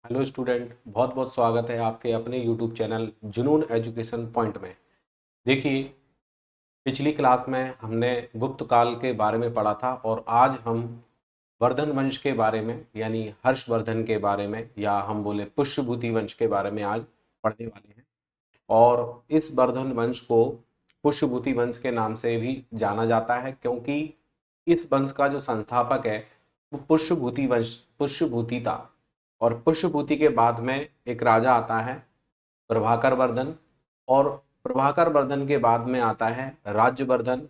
Hello student, बहुत बहुत स्वागत है आपके अपने यूट्यूब चैनल जुनून एजुकेशन पॉइंट में। देखिए, पिछली क्लास में हमने गुप्त काल के बारे में पढ़ा था और आज हम वर्धन वंश के बारे में यानी हर्षवर्धन के बारे में या हम बोले पुष्यभूति वंश के बारे में आज पढ़ने वाले हैं। और इस वर्धन वंश को पुष्यभूति वंश के नाम से भी जाना जाता है क्योंकि इस वंश का जो संस्थापक है वो पुष्यभूति था। और पुष्यभूति के बाद में एक राजा आता है प्रभाकर वर्धन, और प्रभाकर वर्धन के बाद में आता है राज्यवर्धन,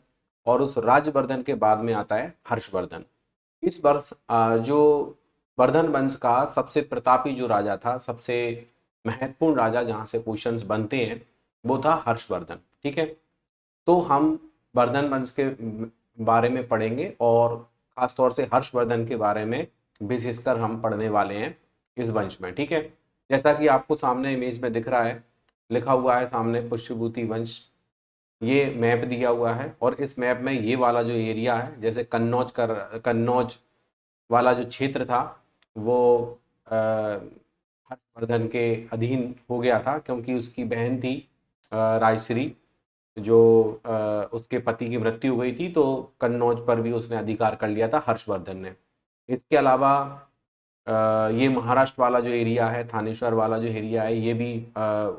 और उस राज्यवर्धन के बाद में आता है हर्षवर्धन। इस वर्ष जो वर्धन वंश का सबसे प्रतापी जो राजा था, सबसे महत्वपूर्ण राजा जहाँ से क्वेश्चंस बनते हैं, वो था हर्षवर्धन। ठीक है, तो हम वर्धन वंश के बारे में पढ़ेंगे और खासतौर से हर्षवर्धन के बारे में विशेषकर हम पढ़ने वाले हैं इस वंश में। ठीक है, जैसा कि आपको सामने इमेज में दिख रहा है, लिखा हुआ है सामने पुष्यभूति वंश। ये मैप दिया हुआ है और इस मैप में ये वाला जो एरिया है, जैसे कन्नौज वाला जो क्षेत्र था वो हर्षवर्धन के अधीन हो गया था क्योंकि उसकी बहन थी राजश्री, जो उसके पति की मृत्यु हुई थी, तो कन्नौज पर भी उसने अधिकार कर लिया था हर्षवर्धन ने। इसके अलावा ये महाराष्ट्र वाला जो एरिया है, थानेश्वर वाला जो एरिया है, ये भी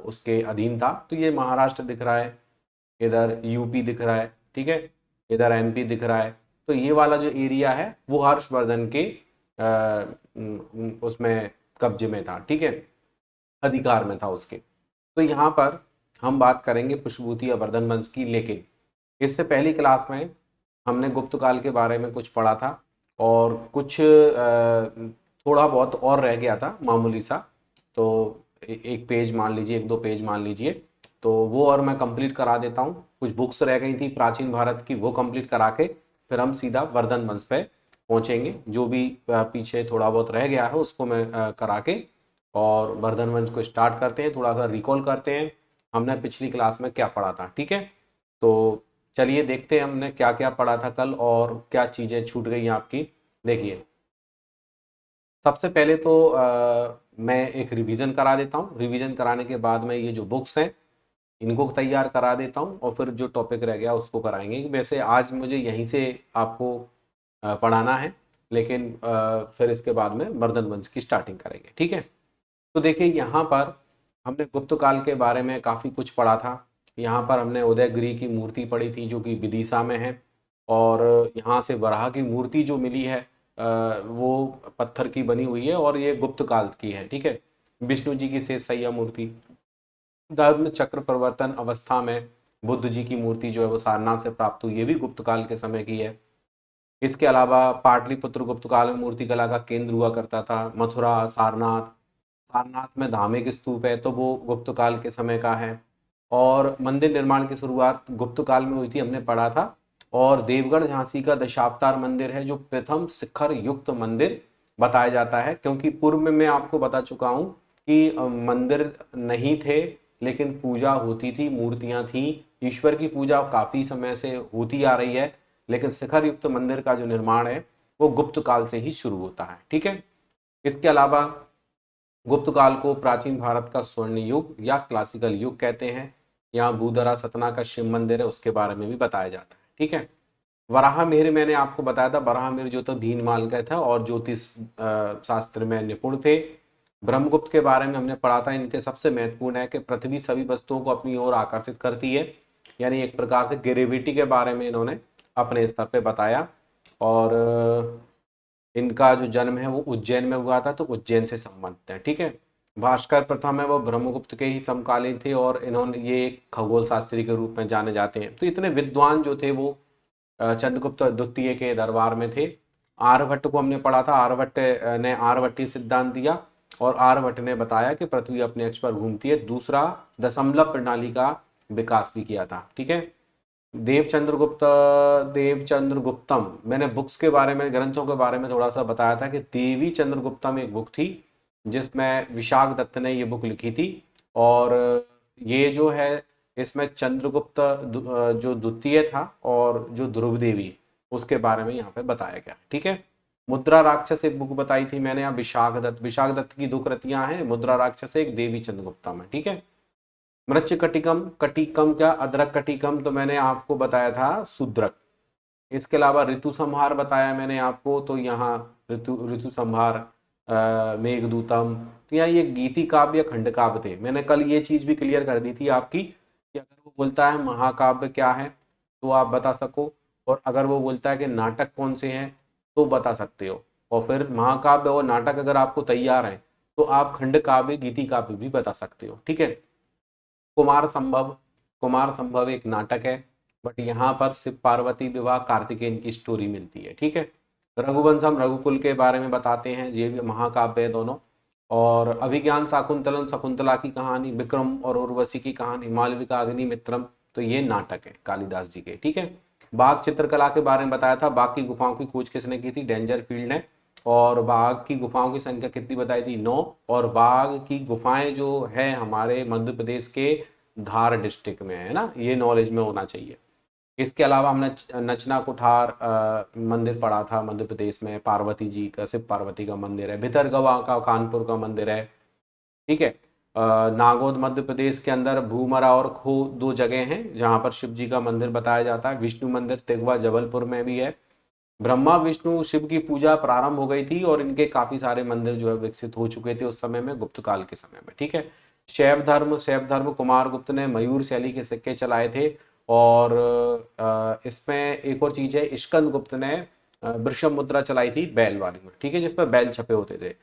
उसके अधीन था। तो ये महाराष्ट्र दिख रहा है, इधर यूपी दिख रहा है, ठीक है, इधर एमपी दिख रहा है। तो ये वाला जो एरिया है वो हर्षवर्धन के उसमें कब्जे में था, ठीक है, अधिकार में था उसके। तो यहाँ पर हम बात करेंगे पुष्यभूति या वर्धन वंश की, लेकिन इससे पहली क्लास में हमने गुप्त काल के बारे में कुछ पढ़ा था और कुछ थोड़ा बहुत और रह गया था मामूली सा। तो एक पेज मान लीजिए, एक दो पेज मान लीजिए, तो वो और मैं कंप्लीट करा देता हूँ। कुछ बुक्स रह गई थी प्राचीन भारत की, वो कंप्लीट करा के फिर हम सीधा वर्धन वंश पे पहुँचेंगे। जो भी पीछे थोड़ा बहुत रह गया है उसको मैं करा के और वर्धन वंश को स्टार्ट करते हैं। थोड़ा सा रिकॉल करते हैं हमने पिछली क्लास में क्या पढ़ा था। ठीक है, तो चलिए देखते हैं हमने क्या क्या पढ़ा था कल और क्या चीज़ें छूट गई हैं आपकी। देखिए, सबसे पहले तो मैं एक रिवीजन करा देता हूँ। रिवीजन कराने के बाद में ये जो बुक्स हैं इनको तैयार करा देता हूँ और फिर जो टॉपिक रह गया उसको कराएंगे। वैसे आज मुझे यहीं से आपको पढ़ाना है, लेकिन फिर इसके बाद में वर्धन वंश की स्टार्टिंग करेंगे। ठीक है, तो देखिए यहाँ पर हमने गुप्त काल के बारे में काफ़ी कुछ पढ़ा था। यहाँ पर हमने उदयगिरि की मूर्ति पढ़ी थी जो कि विदिशा में है, और यहाँ से वराह की मूर्ति जो मिली है वो पत्थर की बनी हुई है और ये गुप्त काल की है। ठीक है, विष्णु जी की शेष सैया मूर्ति, धर्म चक्र प्रवर्तन अवस्था में बुद्ध जी की मूर्ति जो है वो सारनाथ से प्राप्त हुई, ये भी गुप्त काल के समय की है। इसके अलावा पाटलिपुत्र गुप्त काल में मूर्ति कला का केंद्र हुआ करता था। मथुरा, सारनाथ, सारनाथ में धार्मिक स्तूप है तो वो गुप्त काल के समय का है। और मंदिर निर्माण की शुरुआत गुप्त काल में हुई थी, हमने पढ़ा था। और देवगढ़ झांसी का दशावतार मंदिर है जो प्रथम शिखर युक्त मंदिर बताया जाता है, क्योंकि पूर्व में मैं आपको बता चुका हूँ कि मंदिर नहीं थे लेकिन पूजा होती थी, मूर्तियां थी, ईश्वर की पूजा काफी समय से होती आ रही है। लेकिन शिखर युक्त मंदिर का जो निर्माण है वो गुप्त काल से ही शुरू होता है। ठीक है, इसके अलावा गुप्त काल को प्राचीन भारत का स्वर्ण युग या क्लासिकल युग कहते हैं। यहाँ भूधरा सतना का शिव मंदिर है, उसके बारे में भी बताया जाता है। ठीक है, वराहमिहिर मैंने आपको बताया था, वराहमिहिर जो था भीनमाल का था और ज्योतिष शास्त्र में निपुण थे। ब्रह्मगुप्त के बारे में हमने पढ़ा था, इनके सबसे महत्वपूर्ण है कि पृथ्वी सभी वस्तुओं को अपनी ओर आकर्षित करती है, यानी एक प्रकार से ग्रेविटी के बारे में इन्होंने अपने स्तर पे बताया। और इनका जो जन्म है वो उज्जैन में हुआ था, तो उज्जैन से संबंधित है। ठीक है, भास्कर प्रथम है वो ब्रह्मगुप्त के ही समकालीन थे और इन्होंने ये एक खगोल शास्त्री के रूप में जाने जाते हैं। तो इतने विद्वान जो थे वो चंद्रगुप्त द्वितीय के दरबार में थे। आर्यभट्ट को हमने पढ़ा था, आर्यभट्ट ने आर्यभट्टीय सिद्धांत दिया और आर्यभट्ट ने बताया कि पृथ्वी अपने अक्ष पर घूमती है। दूसरा, दशमलव प्रणाली का विकास भी किया था। ठीक है, देवचंद्रगुप्तम, मैंने बुक्स के बारे में, ग्रंथों के बारे में थोड़ा सा बताया था कि देवी चंद्रगुप्तम एक बुक थी जिसमें विशाख दत्त ने ये बुक लिखी थी। और ये जो है इसमें चंद्रगुप्त जो द्वितीय था और जो ध्रुव देवी, उसके बारे में यहाँ पे बताया गया। ठीक है, मुद्रा राक्षस एक बुक बताई थी मैंने, यहाँ विशाख दत्त की 2 कृतियां हैं, मुद्रा राक्षस एक, देवी चंद्रगुप्ता में, ठीक है। मृच्छ कटिकम, कटिकम क्या, अदरक कटिकम, तो मैंने आपको बताया था शूद्रक। इसके अलावा ऋतु संहार बताया मैंने आपको, तो यहाँ ऋतु ऋतु संहार, मेघदूतम, तो यहाँ ये गीति काव्य या खंड काव्य थे। मैंने कल ये चीज भी क्लियर कर दी थी आपकी कि अगर वो बोलता है महाकाव्य क्या है तो आप बता सको, और अगर वो बोलता है कि नाटक कौन से हैं तो बता सकते हो। और फिर महाकाव्य और नाटक अगर आपको तैयार है तो आप खंड काव्य गीति काव्य भी बता सकते हो, ठीक है। कुमार संभव, कुमार संभव एक नाटक है, बट यहाँ पर शिव पार्वती विवाह कार्तिकेयन की स्टोरी मिलती है, ठीक है। रघुवंशम रघुकुल के बारे में बताते हैं, ये भी महाकाव्य है दोनों। और अभिज्ञान शाकुंतलम, शकुंतला की कहानी, विक्रम और उर्वशी की कहानी, मालविका अग्निमित्रम, तो ये नाटक है कालिदास जी के, ठीक है। बाघ चित्रकला के बारे में बताया था, बाघ की गुफाओं की खोज किसने की थी, डेंजर फील्ड ने। और बाघ की गुफाओं की संख्या कितनी बताई थी, 9। और बाघ की गुफाएं जो है हमारे मध्य प्रदेश के धार डिस्ट्रिक्ट में है ना, ये नॉलेज में होना चाहिए। इसके अलावा हमने नचना कुठार मंदिर पढ़ा था मध्य प्रदेश में, पार्वती जी का, शिव पार्वती का मंदिर है। भितरगवा का कानपुर का मंदिर है, ठीक है। नागौद मध्य प्रदेश के अंदर भूमरा और खो 2 जगह हैं जहां पर शिव जी का मंदिर बताया जाता है। विष्णु मंदिर तिगवा जबलपुर में भी है। ब्रह्मा विष्णु शिव की पूजा प्रारंभ हो गई थी और इनके काफी सारे मंदिर जो है विकसित हो चुके थे उस समय में, गुप्त काल के समय में, ठीक है। शैव धर्म कुमार गुप्त ने मयूर शैली के सिक्के चलाए थे। और इसमें एक और चीज है, स्कंद गुप्त ने वृषभ मुद्रा चलाई थी बैल वाली में, ठीक है, जिसपे बैल छपे होते थे।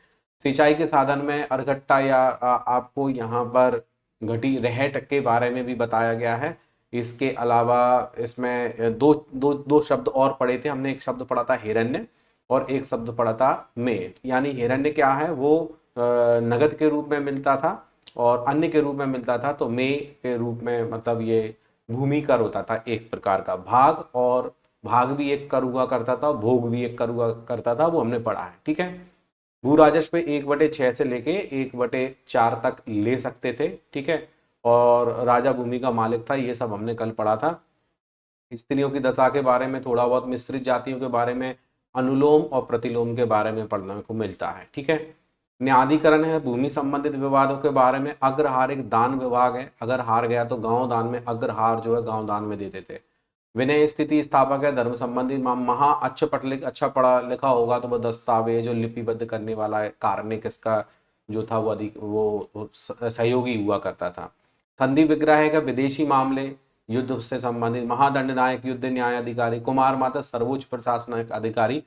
सिंचाई के साधन में अरगट्टा या आपको यहाँ पर घटी रहट के बारे में भी बताया गया है। इसके अलावा इसमें दो शब्द और पढ़े थे हमने, एक शब्द पढ़ा था हिरण्य और एक शब्द पढ़ा था मेट। यानी हिरण्य क्या है, वो नगद के रूप में मिलता था और अन्य के रूप में मिलता था, तो मे के रूप में मतलब ये भूमि कर होता था एक प्रकार का। भाग, और भाग भी एक कर हुआ करता था, भोग भी एक कर हुआ करता था, वो हमने पढ़ा है, ठीक है। भू राजस्व 1/6 से लेके 1/4 तक ले सकते थे, ठीक है। और राजा भूमि का मालिक था, ये सब हमने कल पढ़ा था। स्त्रियों की दशा के बारे में थोड़ा बहुत, मिश्रित जातियों के बारे में, अनुलोम और प्रतिलोम के बारे में पढ़ने को मिलता है, ठीक है। न्यायाधिकरण है भूमि संबंधित विवादों के बारे में। अग्रहार एक दान विभाग है, अगर हार गया तो गांव दान में, अग्रहार जो है गांव दान में देते थे। विनय स्थिति स्थापक है धर्म संबंधी। महा अच्छा पढ़ा लिखा होगा तो वो दस्तावेज जो लिपिबद्ध करने वाला है, कार्मिक इसका जो था वो अधिक वो सहयोगी हुआ करता था। संधि विग्रह है का विदेशी मामले, युद्ध से संबंधित। महादंड नायक युद्ध न्याय अधिकारी। कुमार माता सर्वोच्च प्रशासनिक अधिकारी।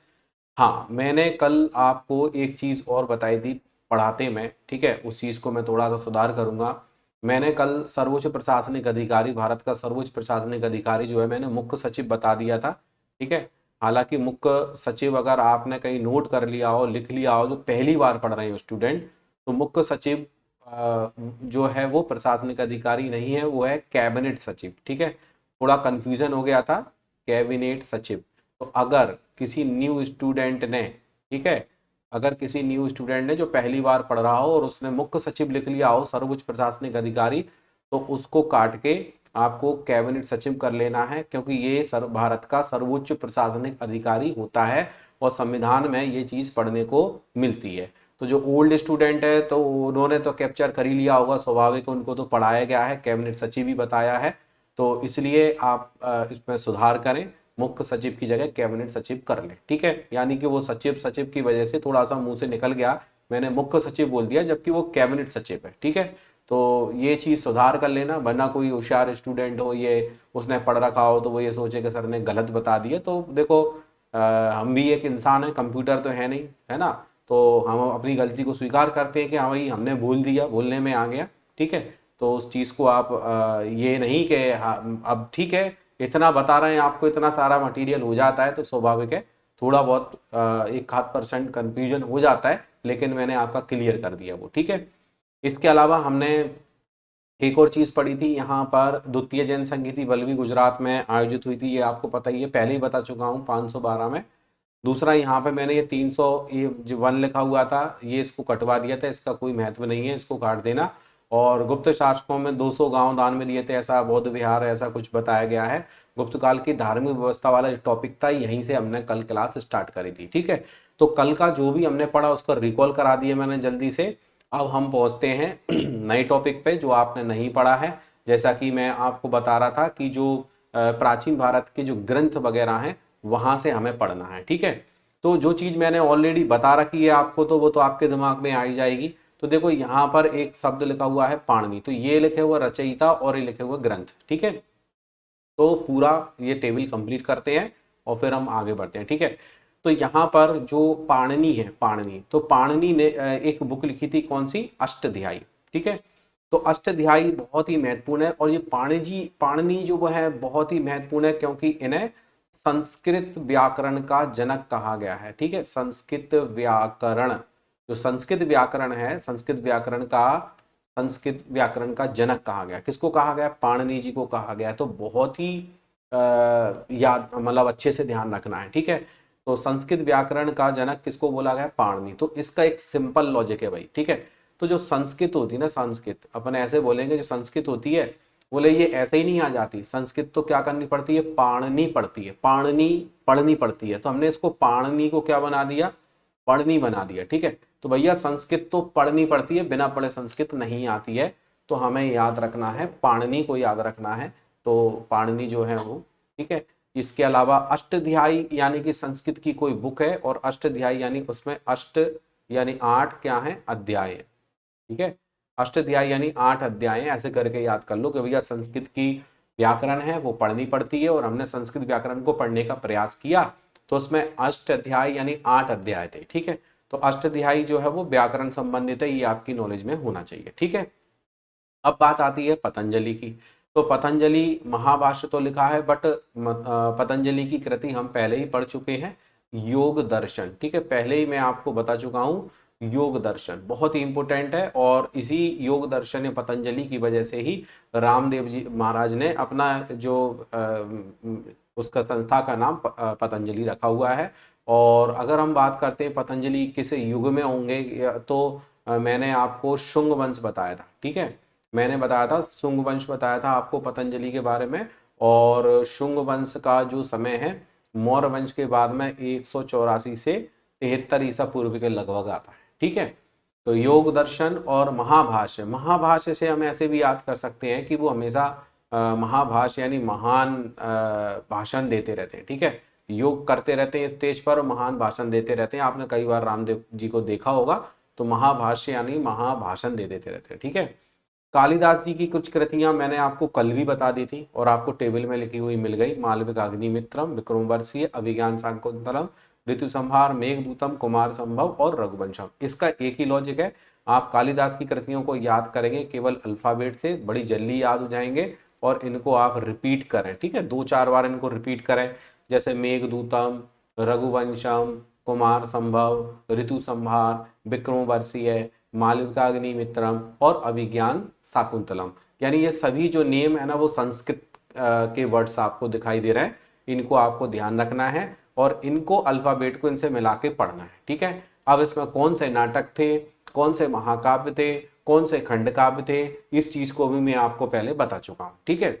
हाँ, मैंने कल आपको एक चीज और बताई थी पढ़ाते में, ठीक है, उस चीज को मैं थोड़ा सा सुधार करूंगा। मैंने कल सर्वोच्च प्रशासनिक अधिकारी, भारत का सर्वोच्च प्रशासनिक अधिकारी जो है, मैंने मुख्य सचिव बता दिया था, ठीक है। हालांकि मुख्य सचिव अगर आपने कहीं नोट कर लिया हो, लिख लिया हो, जो पहली बार पढ़ रहे हो स्टूडेंट, तो मुख्य सचिव जो है वो प्रशासनिक अधिकारी नहीं है, वो है कैबिनेट सचिव, ठीक है। थोड़ा कंफ्यूजन हो गया था, कैबिनेट सचिव। तो अगर किसी न्यू स्टूडेंट ने, ठीक है, अगर किसी न्यू स्टूडेंट ने जो पहली बार पढ़ रहा हो और उसने मुख्य सचिव लिख लिया हो सर्वोच्च प्रशासनिक अधिकारी, तो उसको काट के आपको कैबिनेट सचिव कर लेना है, क्योंकि ये भारत का सर्वोच्च प्रशासनिक अधिकारी होता है और संविधान में ये चीज पढ़ने को मिलती है। तो जो ओल्ड स्टूडेंट है तो उन्होंने तो कैप्चर कर ही लिया होगा, स्वाभाविक, उनको तो पढ़ाया गया है, कैबिनेट सचिव ही बताया है, तो इसलिए आप इसमें सुधार करें, मुख्य सचिव की जगह कैबिनेट सचिव कर लें, ठीक है। यानी कि वो सचिव सचिव की वजह से थोड़ा सा मुंह से निकल गया, मैंने मुख्य सचिव बोल दिया जबकि वो कैबिनेट सचिव है, ठीक है। तो ये चीज सुधार कर लेना, वरना कोई होशियार स्टूडेंट हो, ये उसने पढ़ रखा हो तो वो ये सोचे कि सर ने गलत बता दिया। तो देखो हम भी एक इंसान है, कंप्यूटर तो है नहीं, है ना। तो हम अपनी गलती को स्वीकार करते हैं कि हाँ भाई हमने भूल दिया, भूलने में आ गया, ठीक है। तो उस चीज़ को आप ये नहीं कि हाँ, अब ठीक है इतना बता रहे हैं आपको, इतना सारा मटेरियल हो जाता है तो स्वाभाविक है थोड़ा बहुत 1-8% कन्फ्यूजन हो जाता है, लेकिन मैंने आपका क्लियर कर दिया वो, ठीक है। इसके अलावा हमने एक और चीज पढ़ी थी यहाँ पर, द्वितीय जैन संगीति वल्लभी गुजरात में आयोजित हुई थी, ये आपको पता ही है, पहले ही बता चुका हूँ 512 में। दूसरा यहाँ पे मैंने ये 301 लिखा हुआ था, ये इसको कटवा दिया था, इसका कोई महत्व नहीं है, इसको काट देना। और गुप्त शासकों में 200 गांव दान में दिए थे, ऐसा बौद्ध विहार ऐसा कुछ बताया गया है। गुप्त काल की धार्मिक व्यवस्था वाला टॉपिक था, यहीं से हमने कल क्लास स्टार्ट करी थी, ठीक है। तो कल का जो भी हमने पढ़ा उसको रिकॉल करा दिया मैंने जल्दी से। अब हम पहुंचते हैं नए टॉपिक पे जो आपने नहीं पढ़ा है। जैसा कि मैं आपको बता रहा था कि जो प्राचीन भारत के जो ग्रंथ वगैरह हैं वहां से हमें पढ़ना है, ठीक है। तो जो चीज मैंने ऑलरेडी बता रखी है आपको तो वो तो आपके दिमाग में आ ही जाएगी। तो देखो यहाँ पर एक शब्द लिखा हुआ है पाणिनि, तो ये लिखे हुआ रचयिता और ये लिखे हुए ग्रंथ, ठीक है। तो पूरा ये टेबल कंप्लीट करते हैं और फिर हम आगे बढ़ते हैं, ठीक है। तो यहाँ पर जो पाणिनि है, पाणिनि, तो पाणिनि ने एक बुक लिखी थी, कौन सी, अष्टाध्यायी, ठीक है। तो अष्टाध्यायी बहुत ही महत्वपूर्ण है और ये पाणिनि जो वो है बहुत ही महत्वपूर्ण है क्योंकि इन्हें संस्कृत व्याकरण का जनक कहा गया है, ठीक है। संस्कृत व्याकरण, जो संस्कृत व्याकरण है, संस्कृत व्याकरण का जनक कहा गया, किसको कहा गया, पाणिनि जी को कहा गया। तो बहुत ही याद मतलब अच्छे से ध्यान रखना है, ठीक है। तो संस्कृत व्याकरण का जनक किसको बोला गया, पाणिनि। तो इसका एक सिंपल लॉजिक है भाई, ठीक है। तो जो संस्कृत होती है ना, संस्कृत अपन ऐसे बोलेंगे, जो संस्कृत होती है बोले ये ऐसे ही नहीं आ जाती, संस्कृत तो क्या करनी पड़ती है, पाणिनि पड़ती है, पाणिनि पढ़नी पड़ती है। तो हमने इसको पाणिनि को क्या बना दिया, पढ़नी बना दिया, ठीक है। तो भैया संस्कृत तो पढ़नी पड़ती है, बिना पढ़े संस्कृत नहीं आती है। तो हमें याद रखना है, पाणिनि को याद रखना है। तो पाणिनि जो है वो, ठीक है। इसके अलावा अष्टाध्यायी यानी कि संस्कृत की कोई बुक है और अष्टाध्यायी यानी उसमें अष्ट यानी 8 क्या है, अध्याय है, ठीक है। अष्टाध्यायी यानी 8 अध्याय हैं, ऐसे करके याद कर लो कि भैया संस्कृत की व्याकरण है वो पढ़नी पड़ती है और हमने संस्कृत व्याकरण को पढ़ने का प्रयास किया तो उसमें अष्टाध्याय यानी 8 अध्याय थे, ठीक है। तो अष्टाध्यायी जो है वो व्याकरण संबंधित है, ये आपकी नॉलेज में होना चाहिए, ठीक है। अब बात आती है पतंजलि की। तो पतंजलि महाभाष्य तो लिखा है बट पतंजलि की कृति हम पहले ही पढ़ चुके हैं, योग दर्शन, ठीक है। पहले ही मैं आपको बता चुका हूं, योग दर्शन बहुत ही इंपॉर्टेंट है और इसी योग दर्शन या पतंजलि की वजह से ही रामदेव जी महाराज ने अपना जो उसका संस्था का नाम पतंजलि रखा हुआ है। और अगर हम बात करते हैं पतंजलि किस युग में होंगे तो मैंने आपको शुंग वंश बताया था, ठीक है। मैंने बताया था शुंग वंश बताया था आपको पतंजलि के बारे में। और शुंग वंश का जो समय है मौर्य वंश के बाद में 184 से 73 ईसा पूर्व के लगभग आता है, ठीक है। तो योग दर्शन और महाभाष्य, महाभाष्य से हम ऐसे भी याद कर सकते हैं कि वो हमेशा महाभाष्य यानी महान भाषण देते रहते हैं, ठीक है। योग करते रहते हैं स्टेज पर और महान भाषण देते रहते हैं। आपने कई बार रामदेव जी को देखा होगा, तो महाभाष्य यानी महाभाषण दे देते रहते हैं, ठीक है। कालिदास जी की कुछ कृतियां मैंने आपको कल भी बता दी थी और आपको टेबल में लिखी हुई मिल गई, मालविका अग्निमित्रम, विक्रमोर्वशीय, अभिज्ञान शाकुंतलम, ऋतु संहार, मेघदूतम, कुमार संभव और रघुवंशम। इसका एक ही लॉजिक है, आप कालिदास की कृतियों को याद करेंगे केवल अल्फाबेट से, बड़ी जल्दी याद हो जाएंगे और इनको आप रिपीट करें, ठीक है। 2-4 बार इनको रिपीट करें, जैसे मेघदूतम, रघुवंशम, कुमार संभव, ऋतु संहार, विक्रमोर्वशीय, मालविका अग्निमित्रम और अभिज्ञान शाकुंतलम। यानी ये सभी जो नेम है ना वो संस्कृत के वर्ड्स आपको दिखाई दे रहे हैं, इनको आपको ध्यान रखना है और इनको अल्फाबेट को इनसे मिला के पढ़ना है, ठीक है। अब इसमें कौन से नाटक थे, कौन से महाकाव्य थे, कौन से खंड काव्य थे, इस चीज को भी मैं आपको पहले बता चुका हूं, ठीक है।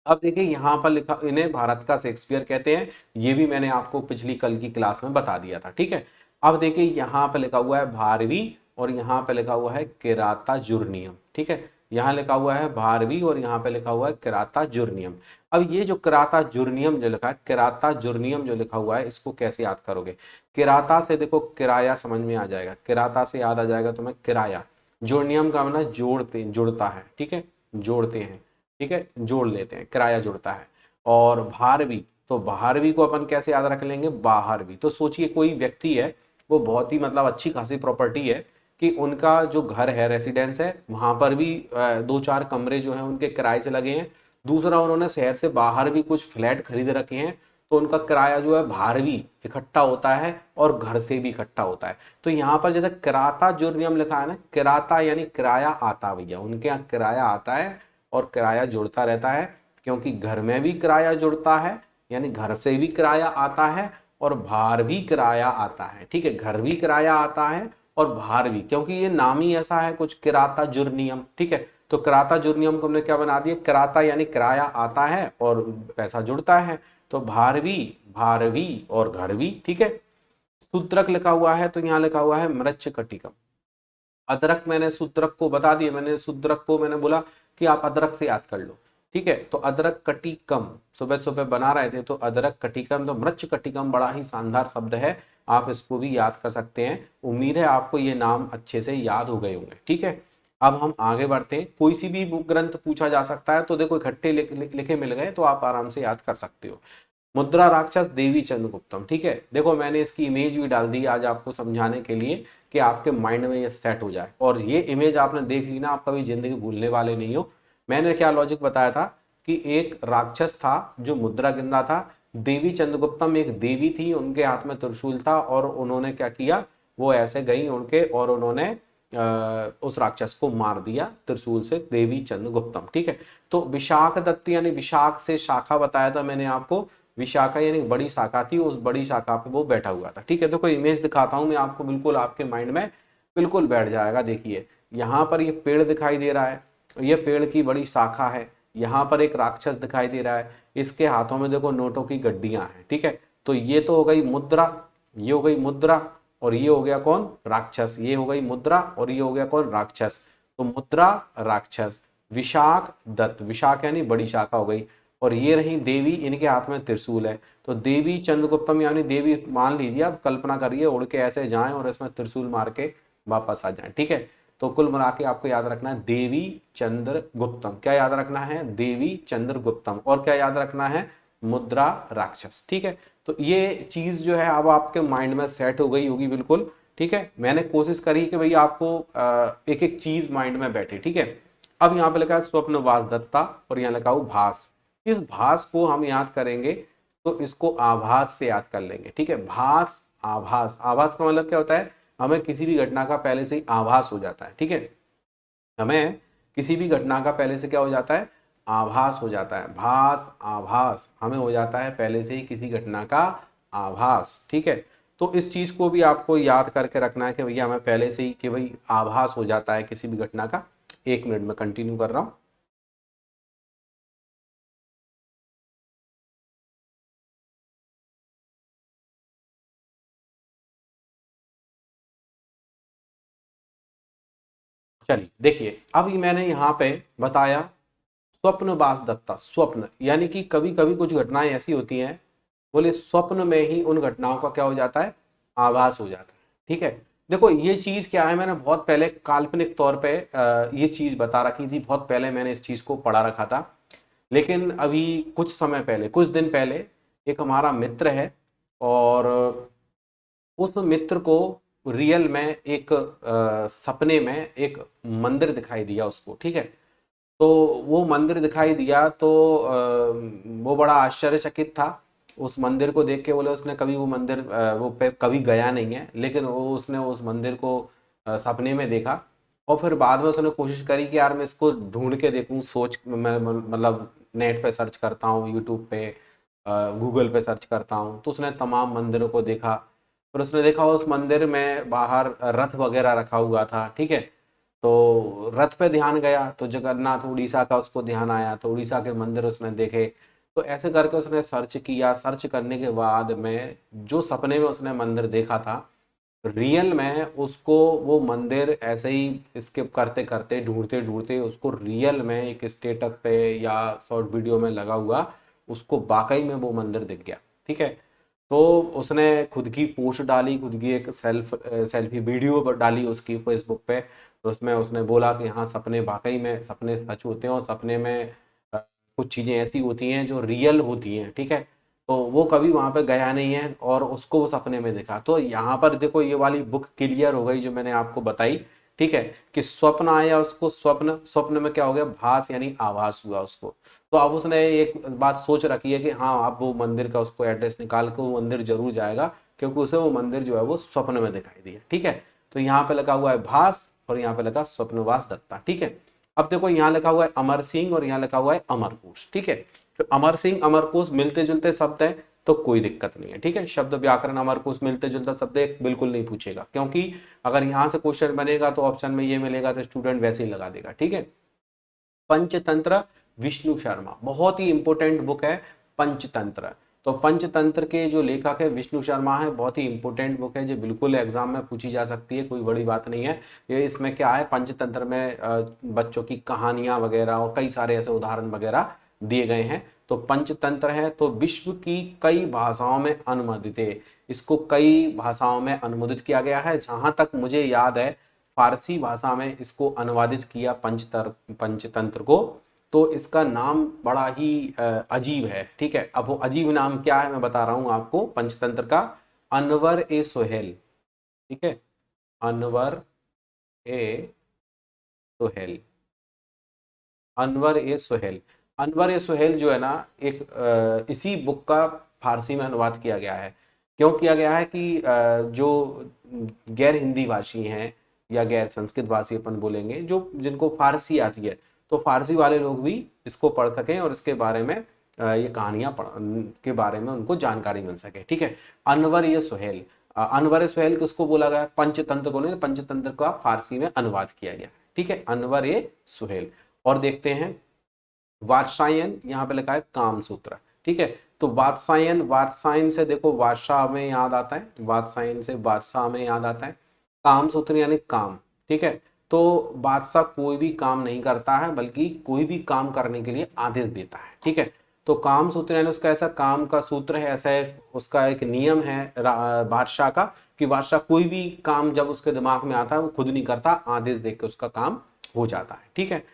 अब देखिए यहाँ पर लिखा, इन्हें भारत का शेक्सपियर कहते हैं, ये भी मैंने आपको पिछली कल की क्लास में बता दिया था, ठीक है। अब देखिए यहाँ पर लिखा हुआ है भारवी और यहाँ पे लिखा हुआ है किराता जुर्नियम, ठीक है। यहाँ लिखा हुआ है भारवी और यहाँ पे लिखा हुआ है किराता जुर्नियम। अब ये जो किराता जुर्नियम जो लिखा है, किराता जुर्नियम जो लिखा हुआ है, इसको कैसे याद करोगे। किराता से देखो किराया समझ में आ जाएगा, किराता से याद आ जाएगा तुम्हें किराया। जुर्नियम का मतलब जोड़ते, जुड़ता है, ठीक है, जोड़ते हैं, ठीक है, जोड़ लेते हैं, किराया जुड़ता है। और भारवी, तो भारवी को अपन कैसे याद रख लेंगे, बाहरवी। तो सोचिए कोई व्यक्ति है, वो बहुत ही मतलब अच्छी खासी प्रॉपर्टी है कि उनका जो घर है, रेसिडेंस है, वहां पर भी 2-4 कमरे जो हैं उनके किराए से लगे हैं। दूसरा उन्होंने शहर से बाहर भी कुछ फ्लैट खरीद रखे हैं, तो उनका किराया जो है बाहर भी इकट्ठा होता है और घर से भी इकट्ठा होता है। तो यहाँ पर जैसे किराता जो नियम लिखा है ना, किराता यानी किराया आता भैया, उनके यहाँ किराया आता है और किराया जुड़ता रहता है, क्योंकि घर में भी किराया जुड़ता है यानी घर से भी किराया आता है और बाहर भी किराया आता है, ठीक है। घर भी किराया आता है और बाहर भी, क्योंकि ये नाम ही ऐसा है कुछ, किराता जुर्नियम, ठीक है। तो किराता जुर्नियम को हमने क्या बना दिया, किराता यानी किराया आता है और पैसा जुड़ता है, तो बाहर भी, बाहर भी और घर भी, ठीक है। शूद्रक लिखा हुआ है तो यहाँ लिखा हुआ है मृच्छकटिकम। अदरक मैंने शूद्रक को बता दिया, मैंने शूद्रक को मैंने बोला कि आप अदरक से याद कर लो, ठीक है। तो अदरक कटिकम सुबह सुबह बना रहे थे तो अदरक कटिकम, तो मृच्छकटिकम बड़ा ही शानदार शब्द है, आप इसको भी याद कर सकते हैं। उम्मीद है आपको ये नाम अच्छे से याद हो गए होंगे, ठीक है। अब हम आगे बढ़ते हैं। कोई सी भी ग्रंथ पूछा जा सकता है तो देखो इकट्ठे लिखे मिल गए तो आप आराम से याद कर सकते हो। मुद्रा राक्षस देवी चंद्रगुप्तम, ठीक है। देखो मैंने इसकी इमेज भी डाल दी आज आपको समझाने के लिए कि आपके माइंड में ये सेट हो जाए, और ये इमेज आपने देख ली ना, आप कभी जिंदगी भूलने वाले नहीं हो। मैंने क्या लॉजिक बताया था कि एक राक्षस था जो मुद्रा गिन रहा था, देवी चंद्रगुप्तम एक देवी थी, उनके हाथ में त्रिशूल था, और उन्होंने क्या किया, वो ऐसे गई उनके और उन्होंने उस राक्षस को मार दिया त्रिशूल से, देवी चंद्रगुप्तम, ठीक है। तो विशाख दत्त यानी विशाख से शाखा बताया था मैंने आपको, विशाखा यानी बड़ी शाखा थी, उस बड़ी शाखा पे वो बैठा हुआ था, ठीक है। तो कोई इमेज दिखाता हूं मैं आपको, बिल्कुल आपके माइंड में बिल्कुल बैठ जाएगा। देखिए यहाँ पर ये पेड़ दिखाई दे रहा है, ये पेड़ की बड़ी शाखा है, यहाँ पर एक राक्षस दिखाई दे रहा है, इसके हाथों में देखो नोटों की गड्डियां हैं, ठीक है। तो ये तो हो गई मुद्रा, ये हो गई मुद्रा, और ये हो गया कौन, राक्षस। ये हो गई मुद्रा और ये हो गया कौन, राक्षस। तो मुद्रा राक्षस, विशाख दत्त, विशाख यानी बड़ी शाखा हो गई, और ये रही देवी, इनके हाथ में त्रिशूल है। तो देवी चंद्रगुप्तम यानी देवी, मान लीजिए आप कल्पना करिए उड़ के ऐसे जाएं और इसमें त्रिशूल मार के वापस आ जाएं, ठीक है। तो कुल मिला के आपको याद रखना है देवी चंद्रगुप्तम, क्या याद रखना है, देवी चंद्रगुप्तम, और क्या याद रखना है, मुद्रा राक्षस, ठीक है। तो ये चीज जो है अब आपके माइंड में सेट हो गई होगी बिल्कुल, ठीक है। मैंने कोशिश करी कि भाई आपको एक एक चीज माइंड में बैठे, ठीक है। अब यहाँ पे लिखा है स्वप्नवास दत्ता और यहाँ लिखा हो भास। इस भास को हम याद करेंगे तो इसको आभास से याद कर लेंगे, ठीक है। भास आभास, आभास का मतलब क्या होता है, हमें किसी भी घटना का पहले से ही आभास हो जाता है, ठीक है। हमें किसी भी घटना का पहले से क्या हो जाता है, आभास हो जाता है। भास आभास, हमें हो जाता है पहले से ही किसी घटना का आभास, ठीक है। तो इस चीज को भी आपको याद करके रखना है कि भैया हमें पहले से ही कि भाई आभास हो जाता है किसी भी घटना का। एक मिनट में कंटिन्यू कर रहा हूं। चलिए देखिए, अब मैंने यहाँ पे बताया स्वप्नवास दत्ता, स्वप्न यानी कि कभी कभी कुछ घटनाएं ऐसी होती हैं, बोले स्वप्न में ही उन घटनाओं का क्या हो जाता है, आभास हो जाता है, ठीक है। देखो ये चीज क्या है, मैंने बहुत पहले काल्पनिक तौर पे ये चीज बता रखी थी, बहुत पहले मैंने इस चीज को पढ़ा रखा था। लेकिन अभी कुछ समय पहले, कुछ दिन पहले एक हमारा मित्र है, और उस मित्र को रियल में एक सपने में एक मंदिर दिखाई दिया उसको, ठीक है। तो वो मंदिर दिखाई दिया तो वो बड़ा आश्चर्यचकित था उस मंदिर को देख के। बोले उसने कभी वो मंदिर वो पे कभी गया नहीं है, लेकिन वो उसने उस मंदिर को सपने में देखा, और फिर बाद में उसने कोशिश करी कि यार मैं इसको ढूंढ के देखूं, सोच मैं मतलब नेट पे सर्च करता हूँ, यूट्यूब पे गूगल पे सर्च करता हूँ, तो उसने तमाम मंदिरों को देखा। फिर उसने देखा उस मंदिर में बाहर रथ वगैरह रखा हुआ था, ठीक है। तो रथ पे ध्यान गया तो जगन्नाथ उड़ीसा का उसको ध्यान आया, तो उड़ीसा के मंदिर उसने देखे। तो ऐसे करके उसने सर्च किया, सर्च करने के बाद में जो सपने में उसने मंदिर देखा था, रियल में उसको वो मंदिर ऐसे ही स्किप करते करते ढूंढते ढूंढते उसको रियल में एक स्टेटस पे या शॉर्ट वीडियो में लगा हुआ उसको वाकई में वो मंदिर दिख गया, ठीक है। तो उसने खुद की पोस्ट डाली, खुद की एक सेल्फी वीडियो डाली उसकी फेसबुक पे। तो उसमें उसने बोला कि हाँ सपने वाकई में सपने सच होते हैं, और सपने में कुछ चीज़ें ऐसी होती हैं जो रियल होती हैं, ठीक है। तो वो कभी वहां पे गया नहीं है और उसको वो सपने में देखा। तो यहाँ पर देखो ये वाली बुक क्लियर हो गई जो मैंने आपको बताई, ठीक है, कि स्वप्न आया उसको, स्वप्न, स्वप्न में क्या हो गया, भास यानी आभास हुआ उसको। तो अब उसने एक बात सोच रखी है कि हाँ अब वो मंदिर का उसको एड्रेस निकाल के वो मंदिर जरूर जाएगा, क्योंकि उसे वो मंदिर जो है वो स्वप्न में दिखाई दिया, ठीक है। तो यहाँ पे लगा हुआ है भास और यहाँ पे लगा स्वप्नवास दत्ता, ठीक है। अब देखो यहाँ लिखा हुआ है अमर सिंह और यहाँ लिखा हुआ है अमरकोश, ठीक है। तो अमर सिंह अमरकोश मिलते जुलते शब्द है तो कोई दिक्कत नहीं है, ठीक है। शब्द व्याकरण अमरकोश मिलते जुलता शब्द है, बिल्कुल नहीं पूछेगा, क्योंकि अगर यहाँ से क्वेश्चन बनेगा तो ऑप्शन में ये मिलेगा तो स्टूडेंट वैसे ही लगा देगा, ठीक है। पंचतंत्र विष्णु शर्मा, बहुत ही इंपॉर्टेंट बुक है पंचतंत्र। तो तो पंचतंत्र के जो लेखक है विष्णु शर्मा है, बहुत ही इंपॉर्टेंट बुक है जो बिल्कुल एग्जाम में पूछी जा सकती है, कोई बड़ी बात नहीं है। ये इसमें क्या है, पंचतंत्र में बच्चों की कहानियां वगैरह और कई सारे ऐसे उदाहरण वगैरह दिए गए हैं। तो पंचतंत्र है तो विश्व की कई भाषाओं में अनुवादित है, इसको कई भाषाओं में अनुवादित किया गया है। जहां तक मुझे याद है फारसी भाषा में इसको अनुवादित किया पंचतंत्र को। तो इसका नाम बड़ा ही अजीब है, ठीक है। अब वो अजीब नाम क्या है मैं बता रहा हूं आपको पंचतंत्र का, अनवर ए सोहेल, ठीक है, अनवर ए सोहेल, अनवर ए सोहेल। अनवर ए सोहेल जो है ना, एक इसी बुक का फारसी में अनुवाद किया गया है। क्यों किया गया है कि जो गैर हिंदी भाषी हैं या गैर संस्कृत भाषी अपन बोलेंगे, जो जिनको फारसी आती है, तो फारसी वाले लोग भी इसको पढ़ सकें और इसके बारे में ये कहानियां के बारे में उनको जानकारी मिल सके, ठीक है। अनवर ए सोहेल, अनवर ए सोहेल किसको बोला गया, पंचतंत्र को, पंचतंत्र का फारसी में अनुवाद किया गया, ठीक है, अनवर ए सोहेल। और देखते हैं वात्सायन, यहाँ पे लिखा है काम सूत्र, ठीक है। तो वात्सायन, वात्सायन से देखो बादशाह में याद आता है, वात्सायन से बादशाह में याद आता है, काम सूत्र यानी काम, ठीक है। तो बादशाह कोई भी काम नहीं करता है बल्कि कोई भी काम करने के लिए आदेश देता है, ठीक है। तो काम सूत्र यानी उसका ऐसा काम का सूत्र है, ऐसा उसका एक नियम है बादशाह का, कि बादशाह कोई भी काम जब उसके दिमाग में आता है वो खुद नहीं करता, आदेश देकर उसका काम हो जाता है, ठीक है।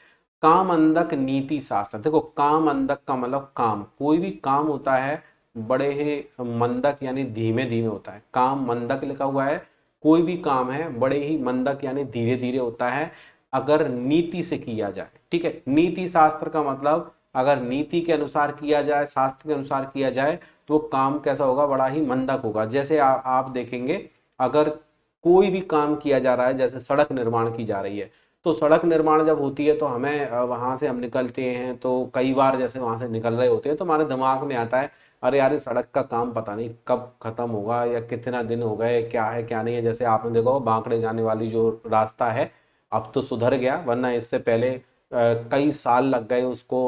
काम अंधक नीति शास्त्र, देखो काम अंधक का मतलब काम, कोई भी काम होता है बड़े ही मंदक यानी धीमे धीमे होता है, काम मंदक लिखा हुआ है, कोई भी काम है बड़े ही मंदक यानी धीरे धीरे होता है अगर नीति से किया जाए, ठीक है। नीति शास्त्र का मतलब अगर नीति के अनुसार किया जाए, शास्त्र के अनुसार किया जाए, तो काम कैसा होगा, बड़ा ही मंदक होगा। जैसे आप देखेंगे अगर कोई भी काम किया जा रहा है, जैसे सड़क निर्माण की जा रही है, तो सड़क निर्माण जब होती है तो हमें वहां से हम निकलते हैं, तो कई बार जैसे वहां से निकल रहे होते हैं तो हमारे दिमाग में आता है अरे यार इस सड़क का काम पता नहीं कब खत्म होगा या कितना दिन हो गए, क्या है क्या नहीं है। जैसे आपने देखा हो बांकड़े जाने वाली जो रास्ता है अब तो सुधर गया, वरना इससे पहले कई साल लग गए उसको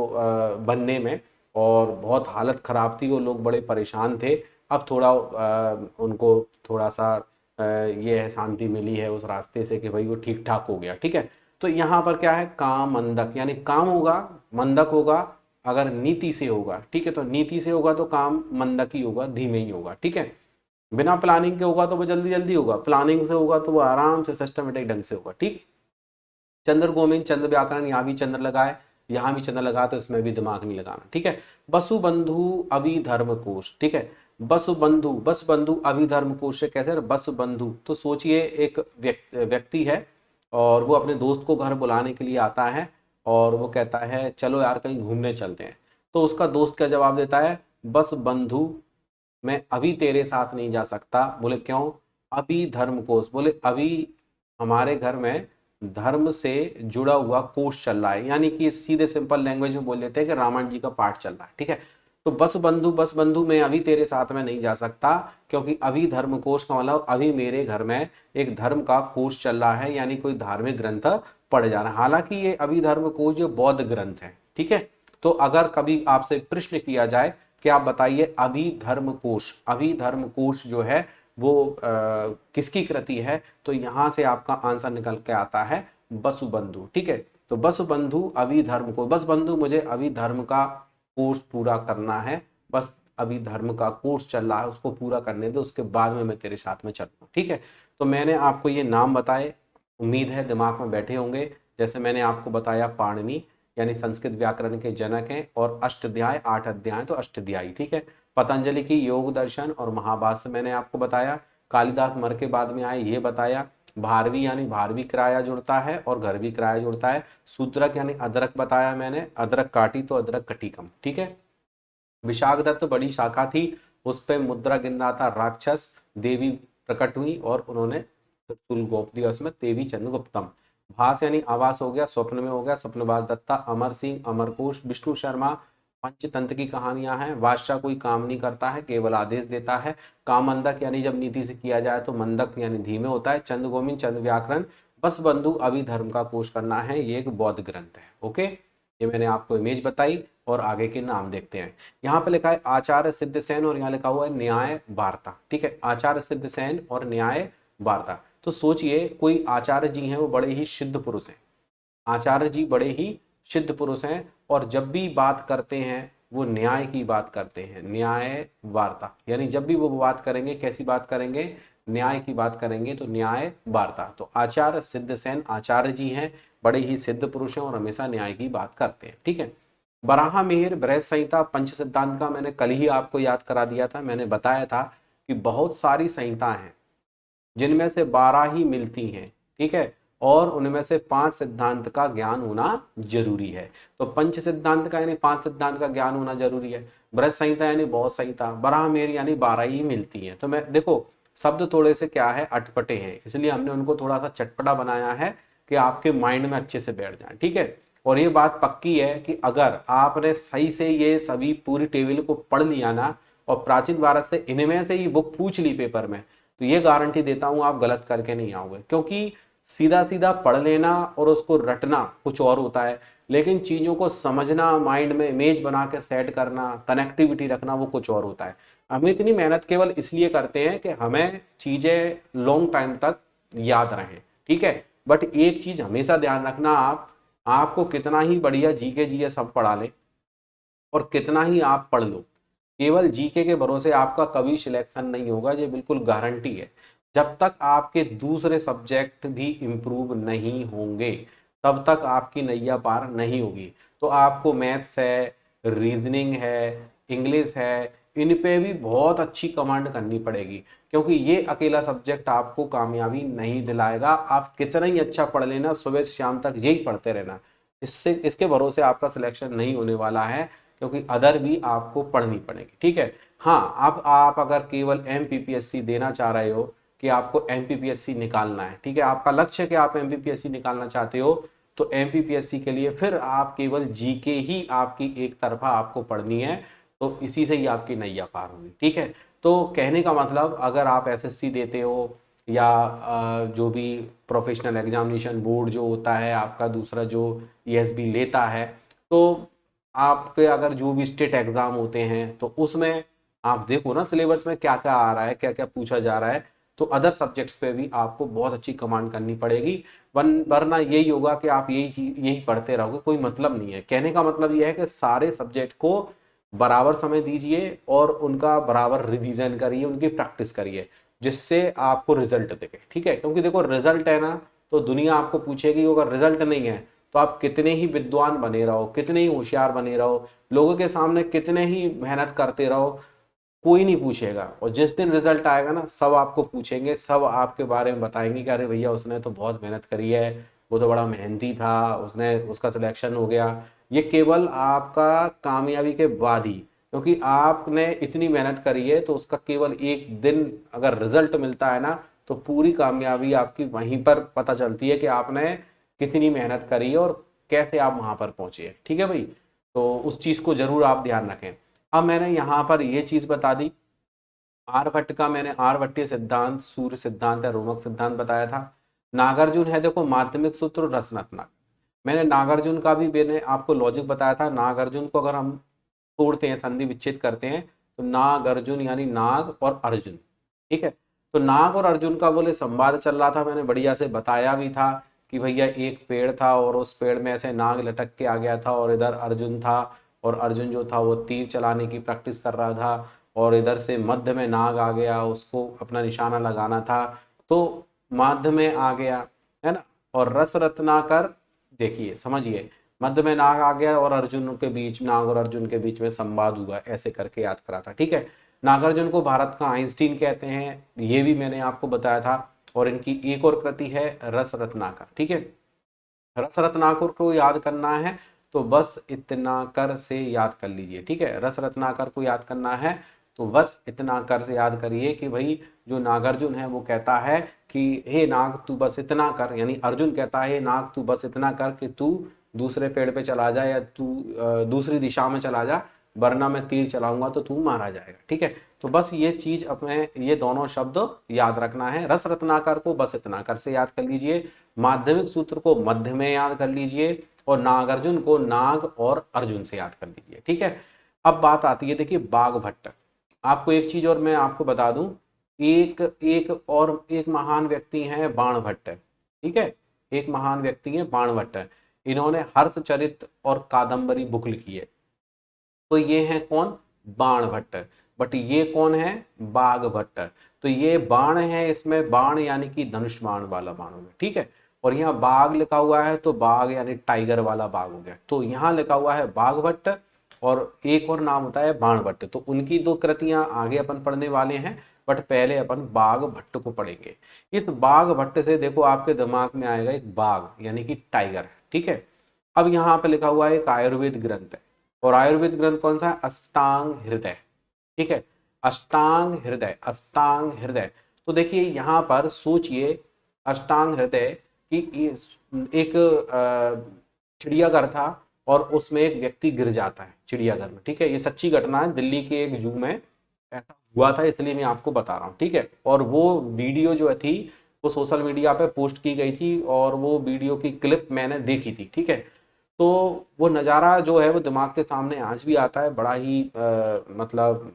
बनने में और बहुत हालत खराब थी, वो लोग बड़े परेशान थे। अब थोड़ा उनको थोड़ा सा ये है शांति मिली है उस रास्ते से कि भाई वो ठीक ठाक हो गया, ठीक है। तो यहाँ पर क्या है, काम मंदक यानी काम होगा, मंदक होगा अगर नीति से होगा, ठीक है। तो नीति से होगा तो काम मंदक ही होगा, धीमे ही होगा, ठीक है। बिना प्लानिंग के होगा तो वो जल्दी जल्दी होगा, प्लानिंग से होगा तो वो आराम से सिस्टमेटिक ढंग से होगा, ठीक। चंद्र गोविंद, चंद्र व्याकरण, यहाँ भी चंद्र लगाए, यहाँ भी चंद्र लगा, तो इसमें भी दिमाग नहीं लगाना, ठीक है। वसुबंधु अभिधर्म कोश, ठीक है। वसुबंधु, वसुबंधु अभिधर्म कोश से कैसे, वसुबंधु तो सोचिए एक व्यक्ति है और वो अपने दोस्त को घर बुलाने के लिए आता है और वो कहता है चलो यार कहीं घूमने चलते हैं। तो उसका दोस्त क्या जवाब देता है, बस बंधु मैं अभी तेरे साथ नहीं जा सकता। बोले क्यों, अभी धर्म कोश, बोले अभी हमारे घर में धर्म से जुड़ा हुआ कोर्स चल रहा है, यानी कि सीधे सिंपल लैंग्वेज में बोल देते हैं कि रामायण जी का पाठ चल रहा है, ठीक है। तो बस बंधु मैं अभी तेरे साथ में नहीं जा सकता क्योंकि अभी धर्म कोश का मतलब अभी मेरे घर में एक धर्म का कोर्स चल रहा है, यानी कोई धार्मिक ग्रंथ पढ़ जा रहा है। हालांकि ये अभी धर्म कोश जो बौद्ध ग्रंथ है, ठीक है। तो अगर कभी आपसे प्रश्न किया जाए कि आप बताइए अभी धर्म कोश जो है वो किसकी कृति है, तो यहां से आपका आंसर निकल के आता है वसुबंधु, ठीक है। तो वसुबंधु अभी धर्म को, बस बंधु मुझे अभी धर्म का कोर्स पूरा करना है, बस अभी धर्म का कोर्स चल रहा है उसको पूरा करने दो, उसके बाद में मैं तेरे साथ में चलूँ, ठीक है। तो मैंने आपको ये नाम बताए, उम्मीद है दिमाग में बैठे होंगे। जैसे मैंने आपको बताया पाणिनि यानी संस्कृत व्याकरण के जनक हैं, और अष्टाध्याय 8 अध्याय तो अष्टाध्यायी, ठीक है। पतंजलि की योग दर्शन और महाभाष्य मैंने आपको बताया, कालिदास मर के बाद में आए ये बताया, भारवी यानी भारवी किराया जुड़ता है और घर भी किराया जुड़ता है, सूत्रक यानी अदरक बताया मैंने, अदरक काटी तो अदरक कटी कम, ठीक है। विशाखदत्त बड़ी शाखा थी, उस पर मुद्रा गिन रहा था राक्षस, देवी प्रकट हुई और उन्होंने त्रिशूल गोप दिया, उसमें देवी चंद्रगुप्तम। भास यानी आवास हो गया, स्वप्न में हो गया स्वप्नवास दत्ता, अमर सिंह अमरकोश, विष्णु शर्मा। पंचतंत्र की कहानियां हैं, बादशाह कोई काम नहीं करता है केवल आदेश देता है, कामंदक यानी जब नीति से किया जाए तो मंदक यानी धीमे होता है, चंद्र गोविंद चंद्र व्याकरण, बस बंधु अभी धर्म का कोश करना है, ये एक बौद्ध ग्रंथ है, ओके। ये मैंने आपको इमेज बताई और आगे के नाम देखते हैं। यहाँ पे लिखा है आचार्य सिद्ध सेन और यहाँ लिखा हुआ है न्याय वार्ता। ठीक है, आचार्य सिद्ध सेन और न्याय वार्ता। तो सोचिए कोई आचार्य जी हैं, वो बड़े ही सिद्ध पुरुष हैं, आचार्य जी बड़े ही सिद्ध पुरुष हैं और जब भी बात करते हैं वो न्याय की बात करते हैं, न्याय वार्ता। यानी जब भी वो बात करेंगे कैसी बात करेंगे, न्याय की बात करेंगे, तो न्याय वार्ता। तो आचार्य सिद्ध सेन आचार्य जी हैं, बड़े ही सिद्ध पुरुष हैं और हमेशा न्याय की बात करते हैं। ठीक है, बराह मिहिर बृहत संहिता पंच सिद्धांत का मैंने कल ही आपको याद करा दिया था। मैंने बताया था कि बहुत सारी संहिता हैं जिनमें से 12 ही मिलती हैं। ठीक है, और उनमें से 5 सिद्धांत का ज्ञान होना जरूरी है। तो पंच सिद्धांत का यानी 5 सिद्धांत का ज्ञान होना जरूरी है, बृहत संहिता यानी बहुत संहिता, बराह मिहिर यानी 12 ही मिलती हैं। तो मैं देखो शब्द थोड़े से क्या है, अटपटे हैं, इसलिए हमने उनको थोड़ा सा चटपटा बनाया है कि आपके माइंड में अच्छे से बैठ जाए। ठीक है, और ये बात पक्की है कि अगर आपने सही से ये सभी पूरी टेबल को पढ़ लिया ना और प्राचीन भारत से इनमें से ही बुक पूछ ली पेपर में, तो ये गारंटी देता हूं आप गलत करके नहीं आओगे। क्योंकि सीधा सीधा पढ़ लेना और उसको रटना कुछ और होता है, लेकिन चीजों को समझना, माइंड में इमेज बना के सेट करना, कनेक्टिविटी रखना, वो कुछ और होता है। हम इतनी मेहनत केवल इसलिए करते हैं कि हमें चीजें लॉन्ग टाइम तक याद रहें। ठीक है, बट एक चीज हमेशा ध्यान रखना, आपको कितना ही बढ़िया जीके जीएस सब पढ़ा ले और कितना ही आप पढ़ लो, केवल जीके के भरोसे आपका कभी सिलेक्शन नहीं होगा, ये बिल्कुल गारंटी है। जब तक आपके दूसरे सब्जेक्ट भी इम्प्रूव नहीं होंगे तब तक आपकी नैया पार नहीं होगी। तो आपको मैथ्स है, रीजनिंग है, इंग्लिश है, इन पे भी बहुत अच्छी कमांड करनी पड़ेगी, क्योंकि ये अकेला सब्जेक्ट आपको कामयाबी नहीं दिलाएगा। आप कितना ही अच्छा पढ़ लेना, सुबह से शाम तक यही पढ़ते रहना, इसके भरोसे आपका सिलेक्शन नहीं होने वाला है, क्योंकि अदर भी आपको पढ़नी पड़ेगी। ठीक है, हाँ, अब आप अगर केवल एमपीपीएससी देना चाह रहे हो कि आपको एमपीपीएससी निकालना है, ठीक है, आपका लक्ष्य है कि आप एमपीपीएससी निकालना चाहते हो, तो एमपीपीएससी के लिए फिर आप केवल जीके ही आपकी एक तरफा आपको पढ़नी है, तो इसी से ही आपकी नैया पार होगी। ठीक है, तो कहने का मतलब अगर आप एसएससी देते हो या जो भी प्रोफेशनल एग्जामिनेशन बोर्ड जो होता है आपका, दूसरा जो ईएसबी लेता है, तो आपके अगर जो भी स्टेट एग्जाम होते हैं तो उसमें आप देखो ना सिलेबस में क्या क्या आ रहा है, क्या क्या पूछा जा रहा है, तो अदर सब्जेक्ट्स पे भी आपको बहुत अच्छी कमांड करनी पड़ेगी। वरना यही होगा कि आप यही चीज यही पढ़ते रहोगे, कोई मतलब नहीं है। कहने का मतलब यह है कि सारे सब्जेक्ट को बराबर समय दीजिए और उनका बराबर रिवीजन करिए, उनकी प्रैक्टिस करिए, जिससे आपको रिजल्ट दिखे। ठीक है, क्योंकि देखो रिजल्ट है ना, तो दुनिया आपको पूछेगी, अगर रिजल्ट नहीं है तो आप कितने ही विद्वान बने रहो, कितने ही होशियार बने रहो, लोगों के सामने कितने ही मेहनत करते रहो, कोई नहीं पूछेगा। और जिस दिन रिजल्ट आएगा ना, सब आपको पूछेंगे, सब आपके बारे में बताएंगे कि अरे भैया उसने तो बहुत मेहनत करी है, वो तो बड़ा मेहनती था, उसने उसका सिलेक्शन हो गया। ये केवल आपका कामयाबी के बाद ही, क्योंकि आपने इतनी मेहनत करी है, तो उसका केवल एक दिन अगर रिजल्ट मिलता है ना, तो पूरी कामयाबी आपकी वहीं पर पता चलती है कि आपने कितनी मेहनत करी है और कैसे आप वहां पर पहुंचे। ठीक है भाई, तो उस चीज को जरूर आप ध्यान रखें। अब मैंने यहाँ पर ये चीज बता दी, आर्यभट्ट का मैंने आर्यभट्टीय सिद्धांत, सूर्य सिद्धांत या रोमक सिद्धांत बताया था। नागार्जुन है देखो माध्यमिक सूत्र, रसरत्नाकर। मैंने नागार्जुन का भी मैंने आपको लॉजिक बताया था। नागार्जुन को अगर हम तोड़ते हैं, संधि विच्छेद करते हैं, तो नागार्जुन यानी नाग और अर्जुन। ठीक है, तो नाग और अर्जुन का बोले संवाद चल रहा था, मैंने बढ़िया से बताया भी था कि भैया एक पेड़ था और उस पेड़ में ऐसे नाग लटक के आ गया था और इधर अर्जुन था, और अर्जुन जो था वो तीर चलाने की प्रैक्टिस कर रहा था, और इधर से मध्य में नाग आ गया, उसको अपना निशाना लगाना था, तो मध्य में आ गया, है ना। और रस रत्नाकर, देखिए समझिए, मध्य में नाग आ गया और अर्जुन के बीच, नाग और अर्जुन के बीच में संवाद हुआ, ऐसे करके याद करा था। ठीक है, नागार्जुन को भारत का आइंस्टीन कहते हैं, ये भी मैंने आपको बताया था। और इनकी एक और कृति है रस रत्नाकर। ठीक है, रस रत्नाकर को याद करना है तो बस इतना कर से याद कर लीजिए। ठीक है, रस रत्नाकर को याद करना है तो बस इतना कर से याद करिए कि भाई जो नागार्जुन है वो कहता है कि हे नाग तू बस इतना कर, यानी अर्जुन कहता है हे नाग तू बस इतना कर कि तू दूसरे पेड़ पे चला जा या तू दूसरी दिशा में चला जा, वरना मैं तीर चलाऊंगा तो तू मारा जाएगा। ठीक है, तो बस ये चीज अपने ये दोनों शब्द याद रखना है। रस रत्नाकर को बस इतना कर से याद कर लीजिए, माध्यमिक सूत्र को मध्य में याद कर लीजिए, और नागार्जुन को नाग और अर्जुन से याद कर लीजिए। ठीक है, अब बात आती है, देखिए बाघभट्ट। आपको एक चीज और मैं आपको बता दूं, एक महान व्यक्ति हैं बाणभट्ट। ठीक है, एक महान व्यक्ति है बाणभट्ट, इन्होंने हर्षचरित और कादंबरी बुक लिखी है। तो ये है कौन, बाणभट्ट। बट ये कौन है, बाघभट्ट। तो ये बाण है, इसमें बाण यानी कि धनुष बाण वाला बाण हो गया। ठीक है, और यहाँ बाघ लिखा हुआ है तो बाघ यानी टाइगर वाला बाघ हो गया। तो यहाँ लिखा हुआ है बाघभट्ट और एक और नाम होता है बाणभट्ट। तो उनकी दो कृतियां आगे अपन पढ़ने वाले हैं, बट पहले अपन बाघभट्ट को पढ़ेंगे। इस बाघभट्ट से देखो आपके दिमाग में आएगा एक बाघ यानी कि टाइगर। ठीक है, अब यहाँ पे लिखा हुआ है एक आयुर्वेद ग्रंथ है, और आयुर्वेद ग्रंथ कौन सा है, अष्टांग हृदय। ठीक है, अष्टांग हृदय, अष्टांग हृदय। तो देखिए यहाँ पर सोचिए, अष्टांग हृदय की एक चिड़ियाघर था और उसमें एक व्यक्ति गिर जाता है चिड़ियाघर में। ठीक है, ये सच्ची घटना है, दिल्ली के एक जू में ऐसा हुआ था, इसलिए मैं आपको बता रहा हूँ। ठीक है, और वो वीडियो जो थी वो सोशल मीडिया पे पोस्ट की गई थी और वो वीडियो की क्लिप मैंने देखी थी। ठीक है, तो वो नज़ारा जो है वो दिमाग के सामने आज भी आता है। बड़ा ही मतलब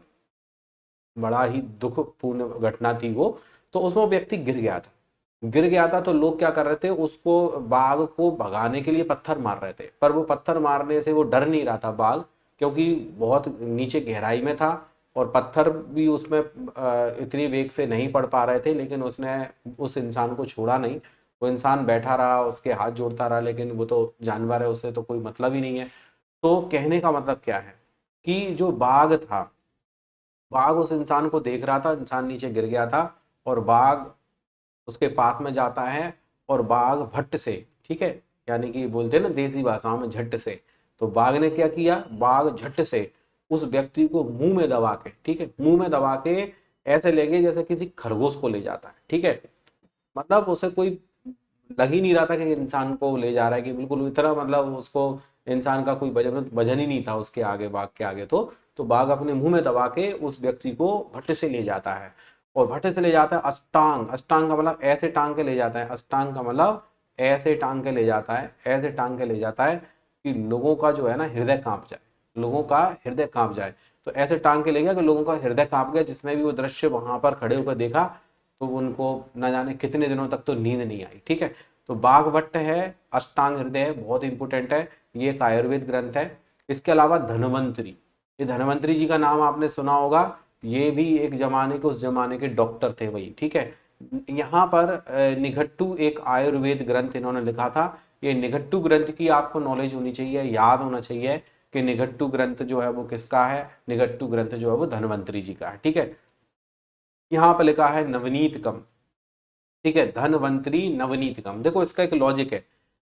बड़ा ही दुखपूर्ण घटना थी वो। तो उसमें वो व्यक्ति गिर गया था तो लोग क्या कर रहे थे, उसको बाघ को भगाने के लिए पत्थर मार रहे थे, पर वो पत्थर मारने से वो डर नहीं रहा था बाघ, क्योंकि बहुत नीचे गहराई में था और पत्थर भी उसमें इतनी वेग से नहीं पड़ पा रहे थे। लेकिन उसने उस इंसान को छोड़ा नहीं, वो इंसान बैठा रहा, उसके हाथ जोड़ता रहा, लेकिन वो तो जानवर है, उससे तो कोई मतलब ही नहीं है। तो कहने का मतलब क्या है कि जो बाघ था, बाघ उस इंसान को देख रहा था, इंसान नीचे गिर गया था और बाघ उसके पास में जाता है और बाघ भट्ट से, ठीक है, यानी कि बोलते हैं ना देसी भाषा में झट से, तो बाघ ने क्या किया, बाघ झट से उस व्यक्ति को मुंह में दबा के, ठीक है, मुंह में दबा के ऐसे ले गए जैसे किसी खरगोश को ले जाता है। ठीक है, मतलब उसे कोई लग ही नहीं रहा था कि इंसान को ले जा रहा है, कि बिल्कुल इतना मतलब उसको इंसान का कोई वजन ही नहीं था उसके आगे, बाघ के आगे। तो बाघ अपने मुंह में दबा के उस व्यक्ति को भट्ट से ले जाता है, और भट्ट से ले जाता है अष्टांग, अष्टांग का मतलब ऐसे टांग के ले जाता है, अष्टांग का मतलब ऐसे टांग के ले जाता है, ऐसे टांग के ले जाता है कि लोगों का जो है ना हृदय कांप जाए, लोगों का हृदय कांप जाए। तो ऐसे टांग के ले गया कि लोगों का हृदय कांप गया। जिसने भी वो दृश्य वहां पर खड़े होकर देखा तो उनको न जाने कितने दिनों तक तो नींद नहीं आई। ठीक है, तो बाघभट्ट है, अष्टांग हृदय है, बहुत इंपोर्टेंट है, ये एक आयुर्वेद ग्रंथ है। इसके अलावा धन्वंतरी, ये धन्वंतरी जी का नाम आपने सुना होगा, ये भी एक जमाने के, उस जमाने के डॉक्टर थे वही। ठीक है, यहाँ पर निघट्टू एक आयुर्वेद ग्रंथ इन्होंने लिखा था। ये निघट्टू ग्रंथ की आपको नॉलेज होनी चाहिए, याद होना चाहिए कि निघट्टू ग्रंथ जो है वो किसका है, निघट्टू ग्रंथ जो है वो धन्वंतरी जी का है। ठीक है, यहाँ पर लिखा है नवनीतकम। ठीक है, धनवंतरी नवनीतकम, देखो इसका एक लॉजिक है,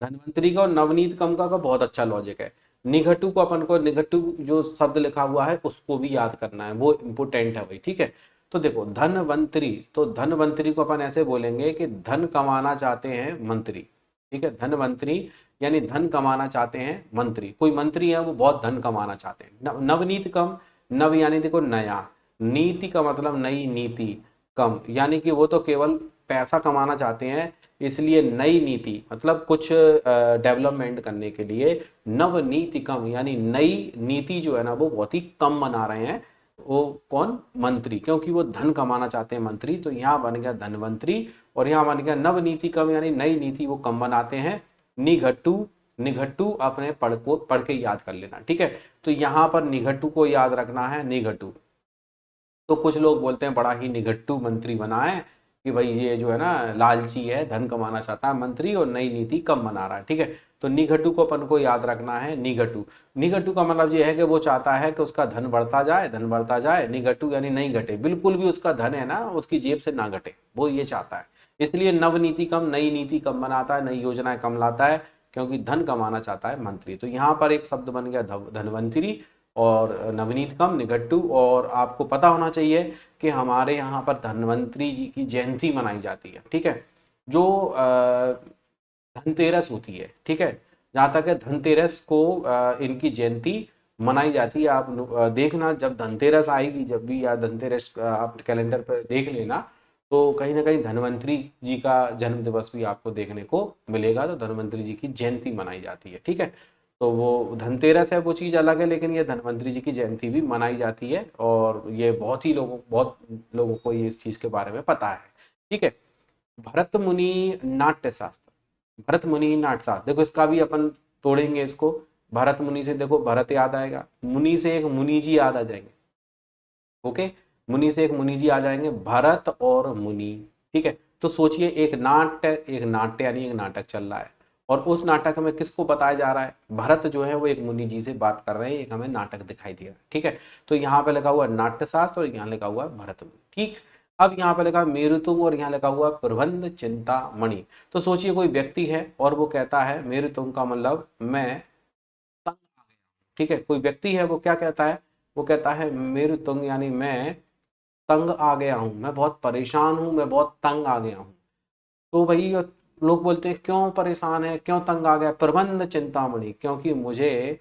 धनवंतरी का और नवनीतकम का बहुत अच्छा लॉजिक है। निघटू को अपन को, निघटू जो शब्द लिखा हुआ है उसको भी याद करना है, वो इंपोर्टेंट है भाई। ठीक है, तो देखो धनवंतरी, तो धनवंतरी को अपन ऐसे बोलेंगे कि धन कमाना चाहते हैं मंत्री। ठीक है, धनवंतरी यानी धन कमाना चाहते हैं मंत्री, कोई मंत्री है वो बहुत धन कमाना चाहते हैं। नवनीतकम, नव यानी देखो नया, नीति का मतलब नई नीति, कम यानी कि वो तो केवल पैसा कमाना चाहते हैं, इसलिए नई नीति मतलब कुछ डेवलपमेंट करने के लिए नव नीति कम यानी नई नीति जो है ना वो बहुत ही कम बना रहे हैं। वो कौन, मंत्री, क्योंकि वो धन कमाना चाहते हैं मंत्री। तो यहाँ बन गया धनवंतरी और यहाँ बन गया नव नीति कम यानी नई नीति वो कम बनाते हैं। निघट्टू, निघट्टू अपने पढ़ के याद कर लेना। ठीक है, तो यहाँ पर निघट्टू को याद रखना है, निघट्टू। तो कुछ लोग बोलते हैं बड़ा ही निघट्टू मंत्री बना है कि भाई ये जो है ना लालची है, धन कमाना चाहता है मंत्री और नई नीति कम बना रहा है। ठीक है, तो निघटू को अपन को याद रखना है, निघटू। निघटू का मतलब ये है कि वो चाहता है कि उसका धन बढ़ता जाए, धन बढ़ता जाए, निघटू यानी नहीं घटे, बिल्कुल भी उसका धन है ना उसकी जेब से ना घटे, वो ये चाहता है। इसलिए नव नीति कम, नई नीति कम बनाता है, नई योजनाएं कम लाता है, क्योंकि धन कमाना चाहता है मंत्री। तो यहाँ पर एक शब्द बन गया धनवंतरी और नवनीत कम, निघट्टू। और आपको पता होना चाहिए कि हमारे यहाँ पर धन्वंतरी जी की जयंती मनाई जाती है। ठीक है, जो धनतेरस होती है, ठीक है, जहाँ तक है धनतेरस को इनकी जयंती मनाई जाती है। आप देखना जब धनतेरस आएगी, जब भी, या धनतेरस आप कैलेंडर पर देख लेना, तो कहीं ना कहीं धन्वंतरी जी का जन्म दिवस भी आपको देखने को मिलेगा, तो धन्वंतरी जी की जयंती मनाई जाती है। ठीक है, तो वो धनतेरस है वो चीज़ अलग है, लेकिन ये धन्वंतरी जी की जयंती भी मनाई जाती है और ये बहुत लोगों को ये इस चीज़ के बारे में पता है। ठीक है, भरत मुनि नाट्य शास्त्र, भरत मुनि नाट्य शास्त्र, देखो इसका भी अपन तोड़ेंगे इसको। भरत मुनि से देखो भरत याद आएगा, मुनि से एक मुनि जी याद आ जाएंगे। ओके, मुनि से एक मुनि जी आ जाएंगे, भरत और मुनि। ठीक है, तो सोचिए एक नाट्य यानी एक नाटक चल रहा है और उस नाटक में किसको बताया जा रहा है, भरत जो है वो एक मुनि जी से बात कर रहे हैं, एक हमें नाटक दिखाई दे रहा है। ठीक है, तो यहाँ पे लिखा हुआ नाट्य शास्त्र और यहाँ लिखा हुआ भरत मुनि। ठीक, अब यहाँ पे लिखा मेरुतुंग और यहाँ लिखा हुआ प्रबंध चिंतामणि। तो सोचिए कोई व्यक्ति है और वो कहता है मेरुतुंग का मतलब मैं तंग आ गया। ठीक है, कोई व्यक्ति है वो क्या कहता है, वो कहता है मेरुतुंग यानी मैं तंग आ गया हूं, मैं बहुत परेशान हूं, मैं बहुत तंग आ गया हूं। तो भाई लोग बोलते हैं क्यों परेशान है, क्यों तंग आ गया, प्रबंध चिंतामणि, क्योंकि मुझे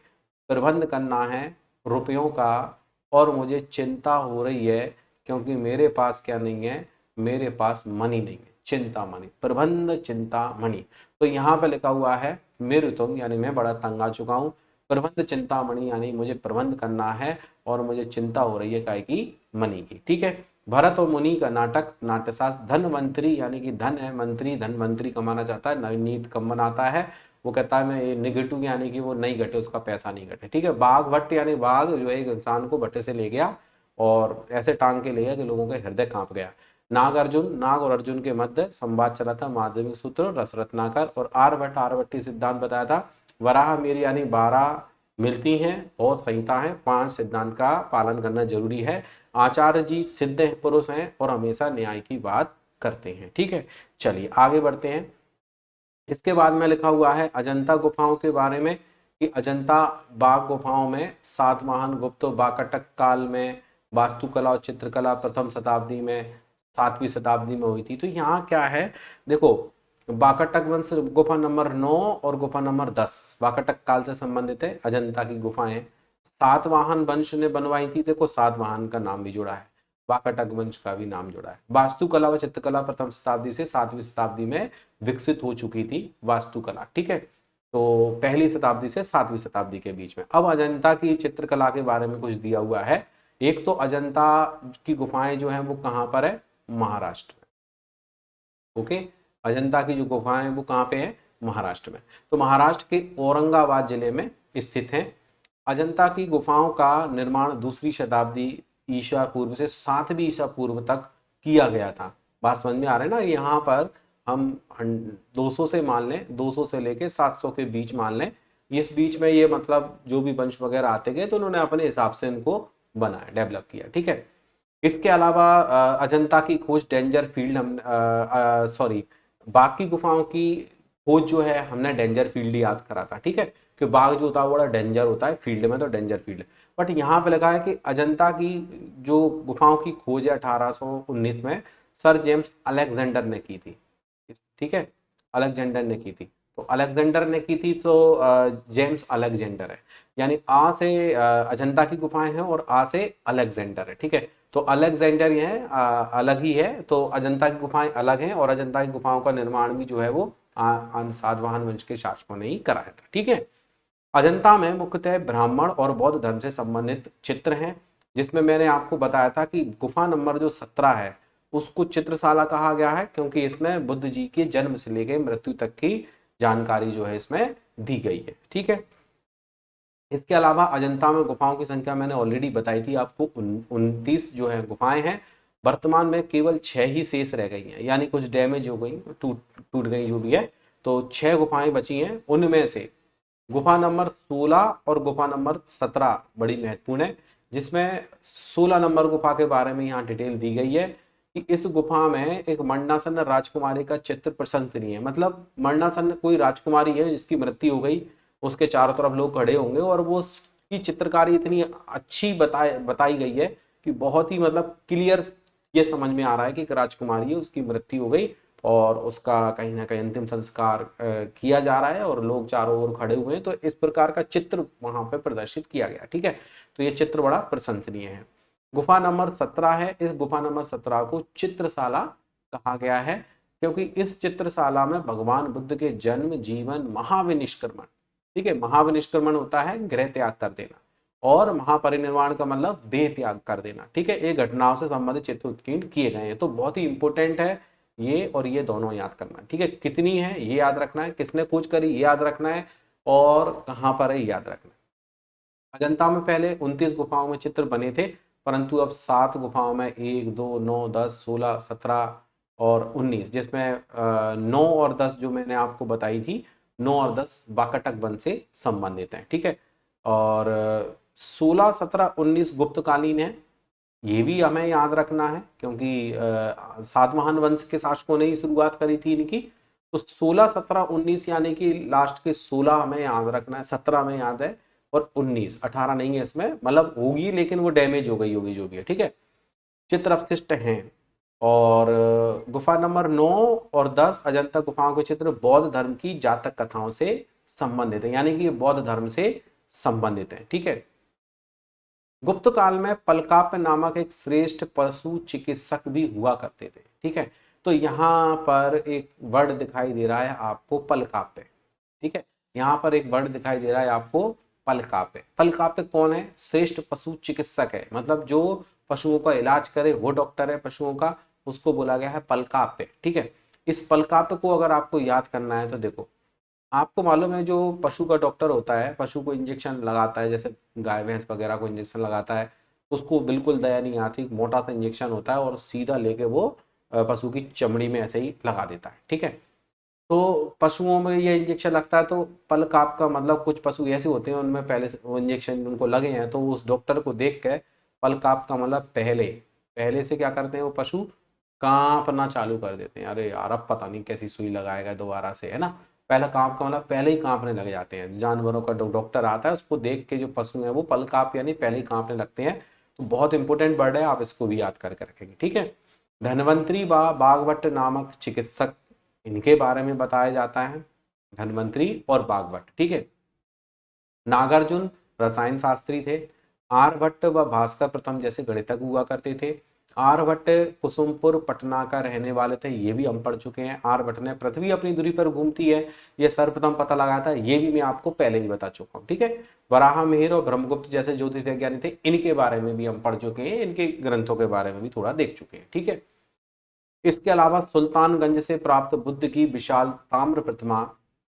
प्रबंध करना है रुपयों का और मुझे चिंता हो रही है क्योंकि मेरे पास क्या नहीं है, मेरे पास मनी नहीं है, चिंतामणि, प्रबंध चिंतामणि। तो यहाँ पे लिखा हुआ है मेरुतुंग यानी मैं बड़ा तंग आ चुका हूँ, प्रबंध चिंतामणि यानी मुझे प्रबंध करना है और मुझे चिंता हो रही है काय की, मनी की। ठीक है, भरत और मुनि का नाटक नाट्यशास्त्र। धनवंतरी यानी कि धन है, मंत्री धनवंतरी कमाना चाहता है, नवनीत कम बनाता है, वो कहता है मैं निगेटू यानी कि वो नहीं घटे, उसका पैसा नहीं घटे। ठीक है, बाघ भट्ट यानी बाघ जो है एक इंसान को भट्टे से ले गया और ऐसे टांग के ले गया कि लोगों का हृदय कांप गया। नाग अर्जुन, नाग और अर्जुन के मध्य संवाद चला था, माध्यमिक सूत्र रस रत्नाकर। और आर्यभट्ट, आर्यभट्टी सिद्धांत बताया था, वराह मेरी यानी 12 मिलती हैं, बहुत संहिता है, 5 सिद्धांत का पालन करना जरूरी है। आचार्य जी सिद्ध पुरुष हैं और हमेशा न्याय की बात करते हैं। ठीक है, चलिए आगे बढ़ते हैं। इसके बाद में लिखा हुआ है अजंता गुफाओं के बारे में कि अजंता बाग गुफाओं में सातवाहन गुप्त वाकाटक काल में वास्तुकला और चित्रकला प्रथम शताब्दी में 7वीं शताब्दी में हुई थी। तो यहाँ क्या है, देखो वाकाटक वंश गुफा नंबर 9 और गुफा नंबर 10 वाकाटक काल से संबंधित है, अजंता की गुफाएं। सातवाहन वंश ने बनवाई थी, देखो सातवाहन का नाम भी जुड़ा है, वाकाटक वंश का भी नाम जुड़ा है। वास्तुकला व चित्रकला प्रथम शताब्दी से 7वीं शताब्दी में विकसित हो चुकी थी वास्तुकला। ठीक है, तो पहली शताब्दी से 7वीं शताब्दी के बीच में। अब अजंता की चित्रकला के बारे में कुछ दिया हुआ है। एक तो अजंता की गुफाएं जो है वो कहाँ पर है, महाराष्ट्र में। ओके, अजंता की जो गुफाएं वो कहाँ पे है, महाराष्ट्र में। तो महाराष्ट्र के औरंगाबाद जिले में स्थित है। अजंता की गुफाओं का निर्माण 2री शताब्दी ईसा पूर्व से 7वीं ईसा पूर्व तक किया गया था। बात समझ में आ रहा है ना, यहाँ पर हम 200 से मान लें, 200 से लेके 700 के बीच मान लें, इस बीच में ये मतलब जो भी वंश वगैरह आते गए तो उन्होंने अपने हिसाब से इनको बनाया, डेवलप किया। ठीक है, इसके अलावा अजंता की खोज डेंजर फील्ड हम सॉरी बाकी गुफाओं की खोज जो है हमने डेंजर फील्ड याद करा था। ठीक है, कि बाघ जो होता है वो बड़ा डेंजर होता है फील्ड में, तो डेंजर फील्ड। बट यहाँ पे लिखा है कि अजंता की जो गुफाओं की खोज है 1819 में सर जेम्स अलेक्जेंडर ने की थी। ठीक है, अलेक्जेंडर ने की थी, तो अलेक्जेंडर ने की थी, तो जेम्स अलेक्जेंडर है, यानी आ से अजंता की गुफाएं हैं और आ से अलेक्जेंडर है। ठीक है, तो अलेक्जेंडर ये है अलग ही है, तो अजंता की गुफाएं अलग हैं और अजंता की गुफाओं का निर्माण भी जो है वो सातवाहन वंश के शासकों ने ही कराया था। ठीक है, अजंता में मुख्यतः ब्राह्मण और बौद्ध धर्म से संबंधित चित्र हैं, जिसमें मैंने आपको बताया था कि गुफा नंबर जो 17 है उसको चित्रशाला कहा गया है, क्योंकि इसमें बुद्ध जी के जन्म से लेकर मृत्यु तक की जानकारी जो है इसमें दी गई है। ठीक है, इसके अलावा अजंता में गुफाओं की संख्या मैंने ऑलरेडी बताई थी आपको, 29 जो है गुफाएं हैं। वर्तमान में केवल 6 ही शेष रह गई हैं, यानी कुछ डैमेज हो गई, टूट टूट गई जो भी है, तो 6 गुफाएं बची हैं। उनमें से गुफा नंबर 16 और गुफा नंबर 17 बड़ी महत्वपूर्ण है, जिसमें 16 नंबर गुफा के बारे में यहाँ डिटेल दी गई है कि इस गुफा में एक मरणासन्न राजकुमारी का चित्र प्रशंसनीय है। मतलब मरणासन्न कोई राजकुमारी है जिसकी मृत्यु हो गई, उसके चारों तरफ लोग खड़े होंगे और वो उसकी चित्रकारी इतनी अच्छी बताई गई है कि बहुत ही मतलब क्लियर ये समझ में आ रहा है कि एक राजकुमारी है, उसकी मृत्यु हो गई और उसका कहीं ना कहीं अंतिम संस्कार किया जा रहा है और लोग चारों ओर खड़े हुए हैं, तो इस प्रकार का चित्र वहां पे प्रदर्शित किया गया। ठीक है, तो ये चित्र बड़ा प्रशंसनीय है। गुफा नंबर 17 है, इस गुफा नंबर 17 को चित्रशाला कहा गया है क्योंकि इस चित्रशाला में भगवान बुद्ध के जन्म, जीवन, महाविनिष्क्रमण, ठीक है, महाविनिष्क्रमण होता है गृह त्याग कर देना, और महापरिनिर्वाण का मतलब देह त्याग कर देना, ठीक है, ये घटनाओं से संबंधित चित्र उत्कीर्ण किए गए हैं। तो बहुत ही इंपॉर्टेंट है ये और ये दोनों याद करना, ठीक है, कितनी है ये याद रखना है, किसने खोज करी ये याद रखना है, और कहां पर है ये याद रखना है। अजंता में पहले 29 गुफाओं में चित्र बने थे, परंतु अब 7 गुफाओं में 1, 2, 9, 10, 16, 17 और 19, जिसमें 9 और 10 जो मैंने आपको बताई थी, 9 और 10 वाकाटक वन से संबंधित हैं, ठीक है। और 16, 17, 19 गुप्तकालीन है, ये भी हमें याद रखना है क्योंकि सातवाहन वंश के शासकों ने ही शुरुआत करी थी इनकी। तो 16, 17, 19 यानी कि लास्ट के 16 हमें याद रखना है, 17 में याद है, और 19, 18 नहीं है इसमें, मतलब होगी लेकिन वो डैमेज हो गई होगी जो भी है, ठीक है। चित्र अपशिष्ट हैं, और गुफा नंबर 9 और 10 अजंता गुफाओं के चित्र बौद्ध धर्म की जातक कथाओं से संबंधित है, यानी कि ये बौद्ध धर्म से संबंधित है, ठीक है। गुप्त काल में पलकाप्य नामक एक श्रेष्ठ पशु चिकित्सक भी हुआ करते थे, ठीक है। तो यहाँ पर एक वर्ड दिखाई दे रहा है आपको पलकाप्य, ठीक है, यहाँ पर एक वर्ड दिखाई दे रहा है आपको पलकाप्य। पलकाप्य कौन है? श्रेष्ठ पशु चिकित्सक है, मतलब जो पशुओं का इलाज करे वो डॉक्टर है पशुओं का, उसको बोला गया है पलकाप्य, ठीक है। इस पलकाप्य को अगर आपको याद करना है तो देखो, आपको मालूम है जो पशु का डॉक्टर होता है, पशु को इंजेक्शन लगाता है, जैसे गाय भैंस वगैरह को इंजेक्शन लगाता है, उसको बिल्कुल दया नहीं आती, मोटा सा इंजेक्शन होता है और सीधा लेके वो पशु की चमड़ी में ऐसे ही लगा देता है, ठीक है। तो पशुओं में ये इंजेक्शन लगता है, तो पलकाप का मतलब कुछ पशु ऐसे होते हैं उनमें पहले से वो इंजेक्शन उनको लगे हैं, तो उस डॉक्टर को देख के पलकाप का मतलब पहले पहले से क्या करते हैं वो पशु कांपना चालू कर देते हैं, अरे यार अब पता नहीं कैसी सुई लगाएगा दोबारा से, है ना। पहला कांप का मतलब पहले ही कांपने लग जाते हैं, जानवरों का डॉक्टर आता है उसको देख के जो पशु हैं वो पलकाप यानी पहले ही कांपने लगते हैं। तो बहुत इंपॉर्टेंट वर्ड है, आप इसको भी याद करके रखेंगे, ठीक है। धन्वंतरी व बागवट नामक चिकित्सक, इनके बारे में बताया जाता है, धन्वंतरी और बागवट, ठीक है। नागार्जुन रसायन शास्त्री थे। आर्यभट्ट व भास्कर प्रथम जैसे गणितज्ञ हुआ करते थे। आर्यभट्ट कुसुमपुर पटना का रहने वाले थे, ये भी हम पढ़ चुके हैं। आर्यभट्ट ने पृथ्वी अपनी दूरी पर घूमती है ये सर्वप्रथम पता लगाया था, ये भी मैं आपको पहले ही बता चुका हूँ, ठीक है। वराह मिहिर और ब्रह्मगुप्त जैसे ज्योतिष विज्ञानी थे, इनके बारे में भी हम पढ़ चुके हैं, इनके ग्रंथों के बारे में भी थोड़ा देख चुके हैं, ठीक है। इसके अलावा सुल्तानगंज से प्राप्त बुद्ध की विशाल ताम्र प्रतिमा,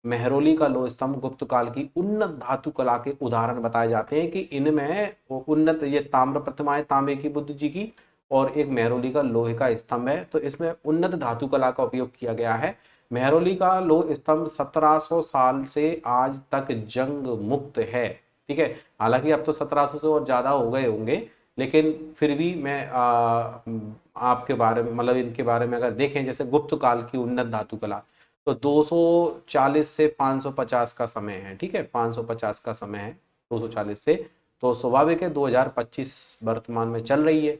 मेहरौली का लोह स्तंभ गुप्त काल की उन्नत धातु कला के उदाहरण बताए जाते हैं कि इनमें उन्नत ये ताम्र प्रतिमा है तांबे की बुद्ध जी की, और एक मेहरौली का लोहे का स्तंभ है, तो इसमें उन्नत धातु कला का उपयोग किया गया है। मेहरौली का लोह स्तंभ 1700 साल से आज तक जंग मुक्त है, ठीक है। हालांकि अब तो 1700 से और ज्यादा हो गए होंगे, लेकिन फिर भी मैं आपके बारे में मतलब इनके बारे में अगर देखें, जैसे गुप्त काल की उन्नत धातु कला, तो 240 से 550 का समय है, ठीक है, 550 का समय है 240 से, तो स्वाभाविक है 2025 वर्तमान में चल रही है,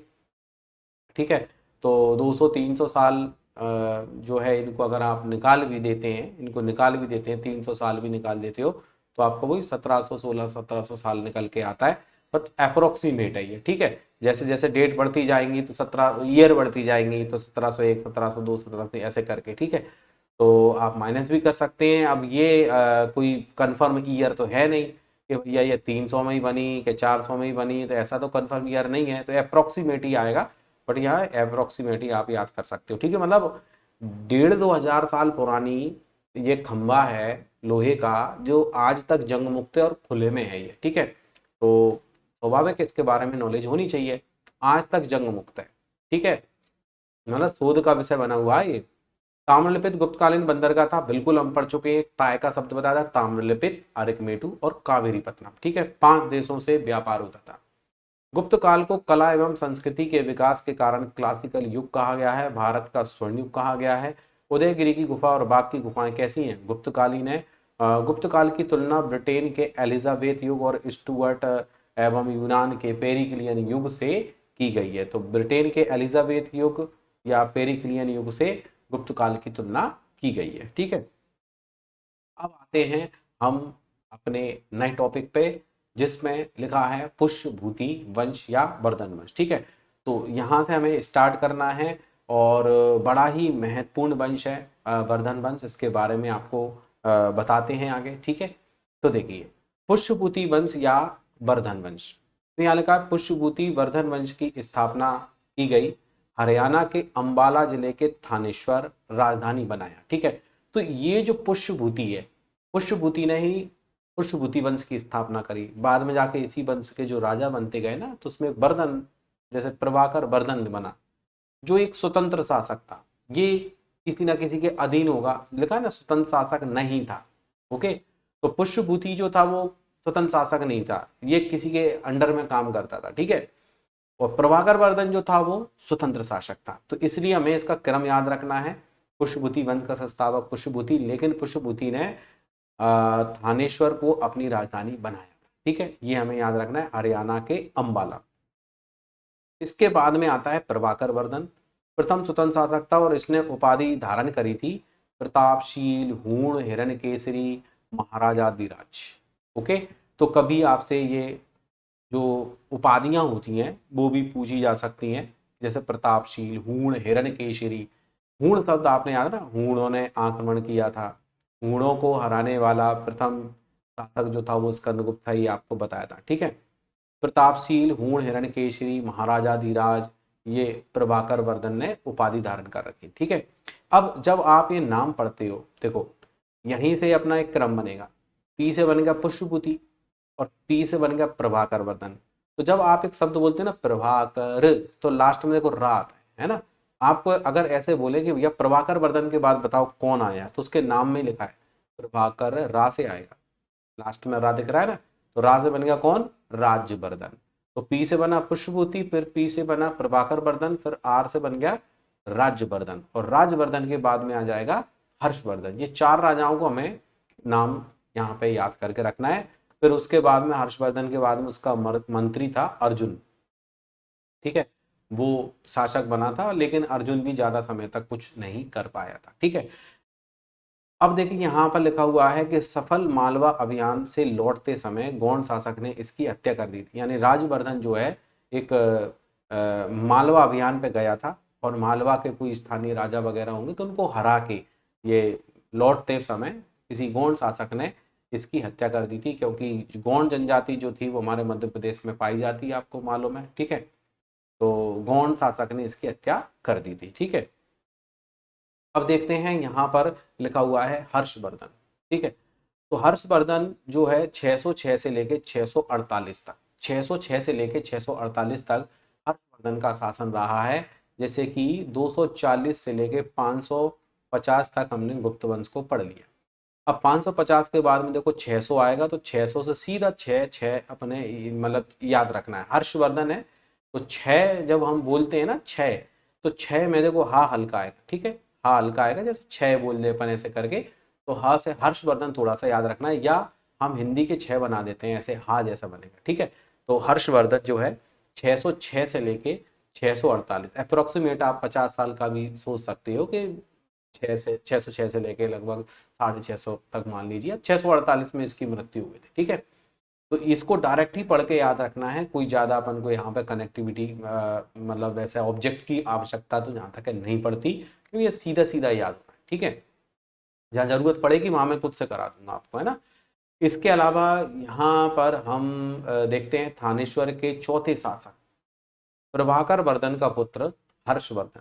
ठीक है। तो 200-300 साल जो है इनको अगर आप निकाल भी देते हैं, इनको निकाल भी देते हैं, 300 साल भी निकाल देते हो तो आपको वही 1700 साल निकल के आता है, बट अप्रोक्सीमेट है ये, ठीक है। जैसे जैसे डेट बढ़ती जाएंगी तो 17 ईयर बढ़ती जाएंगी, तो 1701, 1702, 1703 ऐसे करके, ठीक है। तो आप माइनस भी कर सकते हैं। अब ये कोई कंफर्म ईयर तो है नहीं कि भैया ये 300 में ही बनी कि 400 में ही बनी, तो ऐसा तो कंफर्म ईयर नहीं है, तो अप्रोक्सीमेट ही आएगा, बट यहाँ अप्रोक्सीमेट ही आप याद कर सकते हो, ठीक है। मतलब 1,500-2,000 साल पुरानी ये खंबा है लोहे का जो आज तक जंग मुक्त है और खुले में है ये, ठीक है। तो स्वाभाविक इसके बारे में नॉलेज होनी चाहिए, आज तक जंग मुक्त है, ठीक है, मतलब शोध का विषय बना हुआ है ये। ताम्रलिपित गुप्तकालीन बंदरगाह था, बिल्कुल हम पढ़ चुके हैं, ताय का शब्द बताया था, ताम्रलिपित, अरिकमेटू और कावेरी पत्तनम, ठीक है। 5 देशों से व्यापार होता था। गुप्त काल को कला एवं संस्कृति के विकास के कारण क्लासिकल युग कहा गया है, भारत का स्वर्ण युग कहा गया है। उदयगिरी की गुफा और बाग की गुफाएं कैसी हैं? गुप्तकालीन है। गुप्त काल की तुलना ब्रिटेन के एलिजाबेथ युग और स्टुअर्ट एवं यूनान के पेरिक्लियन युग से की गई है। तो ब्रिटेन के एलिजाबेथ युग या पेरिक्लियन युग से गुप्त काल की तुलना की गई है, ठीक है। अब आते हैं हम अपने नए टॉपिक पे, जिसमें लिखा है पुष्यभूति वंश या वर्धन वंश, ठीक है। तो यहाँ से हमें स्टार्ट करना है और बड़ा ही महत्वपूर्ण वंश है वर्धन वंश। इसके बारे में आपको बताते हैं आगे, ठीक है। तो देखिए, पुष्यभूति वंश या वर्धन वंश, तो यहाँ लिखा है पुष्यभूति वर्धन वंश की स्थापना की गई, हरियाणा के अंबाला जिले के थानेश्वर राजधानी बनाया, ठीक है। तो ये जो पुष्यभूति है, पुष्यभूति ने ही पुष्यभूति वंश की स्थापना करी। बाद में जाके इसी वंश के जो राजा बनते गए ना, तो उसमें वर्धन, जैसे प्रभाकर वर्धन बना, जो एक स्वतंत्र शासक था। ये किसी ना किसी के अधीन होगा, लिखा है ना, स्वतंत्र शासक नहीं था। ओके, तो पुष्यभूति जो था वो स्वतंत्र शासक नहीं था, ये किसी के अंडर में काम करता था, ठीक है। और प्रभाकर वर्धन जो था वो स्वतंत्र शासक था। तो इसलिए हमें इसका क्रम याद रखना है। पुष्यभूति वंश का संस्थापक पुष्यभूति, लेकिन पुष्यभूति ने थानेश्वर को अपनी राजधानी बनाया, ठीक है। ये हमें याद रखना है, हरियाणा के अंबाला। इसके बाद में आता है प्रभाकर वर्धन, प्रथम स्वतंत्र शासक था और इसने उपाधि धारण करी थी प्रतापशील, हूण, हिरण्यकेसरी, महाराजाधिराज। ओके, तो कभी आपसे ये जो उपाधियां होती हैं वो भी पूछी जा सकती हैं, जैसे प्रतापशील, हूण, हिरण्यकेसरी। हूण शब्द आपने याद ना, हूणों ने आक्रमण किया था, हूणों को हराने वाला प्रथम शासक जो था वो स्कंदगुप्त था, ये आपको बताया था, ठीक है। प्रतापशील, हूण, हिरण्यकेसरी, महाराजाधिराज, ये प्रभाकर वर्धन ने उपाधि धारण कर रखी, ठीक है। अब जब आप ये नाम पढ़ते हो, देखो यहीं से अपना एक क्रम बनेगा। पी से बन गया पुष्यभूति और पी से बन गया प्रभाकर वर्धन। तो जब आप एक शब्द बोलते हैं ना प्रभाकर, तो लास्ट में देखो रा आता है ना। आपको अगर ऐसे बोले कि भैया प्रभाकर वर्धन के बाद बताओ कौन आया, तो उसके नाम में लिखा है प्रभाकर, रा से आएगा, लास्ट में रा दिख रहा है ना। तो रा से बन गया कौन, राज्यवर्धन। तो पी से बना पुष्यभूति, फिर पी से बना प्रभाकर वर्धन, फिर आर से बन गया राज्यवर्धन, और राज्यवर्धन के बाद में आ जाएगा हर्षवर्धन। ये चार राजाओं को हमें नाम यहाँ पे याद करके रखना है। फिर उसके बाद में हर्षवर्धन के बाद में उसका मंत्री था अर्जुन, ठीक है। वो शासक बना था, लेकिन अर्जुन भी ज्यादा समय तक कुछ नहीं कर पाया था, ठीक है। अब देखिए यहाँ पर लिखा हुआ है कि सफल मालवा अभियान से लौटते समय गौंड शासक ने इसकी हत्या कर दी थी। यानी राजवर्धन जो है एक मालवा अभियान पे गया था, और मालवा के कोई स्थानीय राजा वगैरह होंगे तो उनको हरा के ये लौटते समय किसी गौंड शासक ने इसकी हत्या कर दी थी, क्योंकि गौंड जनजाति जो थी वो हमारे मध्य प्रदेश में पाई जाती है, आपको मालूम है, ठीक है। तो गौंड शासक ने इसकी हत्या कर दी थी, ठीक है। अब देखते हैं यहाँ पर लिखा हुआ है हर्षवर्धन, ठीक है। तो हर्षवर्धन जो है 606 से लेके 648 तक, 606 से लेके 648 तक हर्षवर्धन का शासन रहा है। जैसे कि 240 से लेके 550 तक हमने गुप्त वंश को पढ़ लिया। अब 550 के बाद में देखो 600 आएगा, तो 600 से सीधा 6 अपने मतलब याद रखना है, हर्षवर्धन है। तो 6 जब हम बोलते हैं ना 6, तो 6 में देखो हा हल्का आएगा, ठीक है। हा हल्का आएगा, जैसे 6 बोल दे अपन ऐसे करके, तो हा से हर्षवर्धन थोड़ा सा याद रखना है, या हम हिंदी के 6 बना देते हैं ऐसे, हा जैसा बनेगा, ठीक है। तो हर्षवर्धन जो है 606 से लेके 648, अप्रोक्सीमेट आप 50 साल का भी सोच सकते हो कि 606 से लेके लगभग 650 तक मान लीजिए। अब 648 में इसकी मृत्यु हुई थी, ठीक है। तो इसको डायरेक्ट ही पढ़ के याद रखना है, कोई ज्यादा अपन को यहाँ पे कनेक्टिविटी मतलब वैसे ऑब्जेक्ट की आवश्यकता तो जहाँ तक है नहीं पड़ती, क्योंकि ये सीधा सीधा याद होता है, ठीक है। जहाँ जरूरत पड़ेगी वहां मैं खुद से करा दूंगा आपको, है ना। इसके अलावा यहाँ पर हम देखते हैं थानेश्वर के चौथे शासक प्रभाकर वर्धन का पुत्र हर्षवर्धन,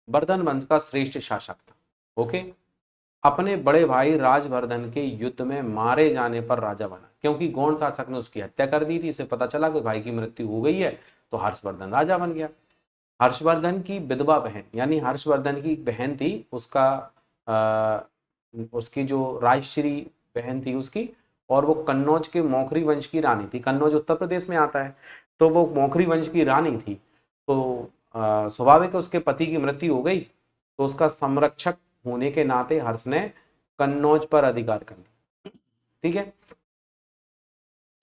वर्धन वंश का श्रेष्ठ शासक था। ओके, अपने बड़े भाई राजवर्धन के युद्ध में मारे जाने पर राजा बना, क्योंकि गौंड शासक ने उसकी हत्या कर दी थी। इसे पता चला कि भाई की मृत्यु हो गई है, तो हर्षवर्धन राजा बन गया। हर्षवर्धन की विधवा बहन, यानी हर्षवर्धन की बहन थी, उसकी जो राजश्री बहन थी उसकी, और वो कन्नौज के मौखरी वंश की रानी थी। कन्नौज उत्तर प्रदेश में आता है, तो वो मौखरी वंश की रानी थी। तो स्वाभाविक है उसके पति की मृत्यु हो गई, तो उसका संरक्षक होने के नाते हर्ष ने कन्नौज पर अधिकार कर लिया, ठीक है।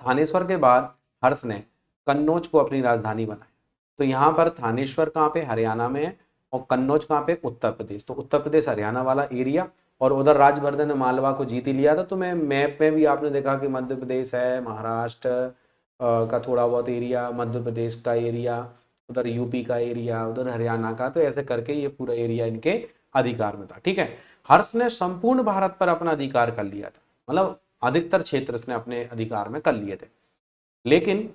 थानेश्वर के बाद हर्ष ने कन्नौज को अपनी राजधानी बनाया। तो यहाँ पर थानेश्वर कहाँ पे, हरियाणा में है, और कन्नौज कहाँ पे, उत्तर प्रदेश। तो उत्तर प्रदेश हरियाणा वाला एरिया, और उधर राजवर्धन ने मालवा को जीत ही लिया था। तो मैं मैप में भी आपने देखा कि मध्य प्रदेश है, महाराष्ट्र का थोड़ा बहुत एरिया, मध्य प्रदेश का एरिया, उधर यूपी का एरिया, उधर हरियाणा का, तो ऐसे करके ये पूरा एरिया इनके अधिकार में था। ठीक है, हर्ष ने संपूर्ण भारत पर अपना अधिकार कर लिया था, मतलब अधिकतर क्षेत्र इसने अपने अधिकार में कर लिए थे, लेकिन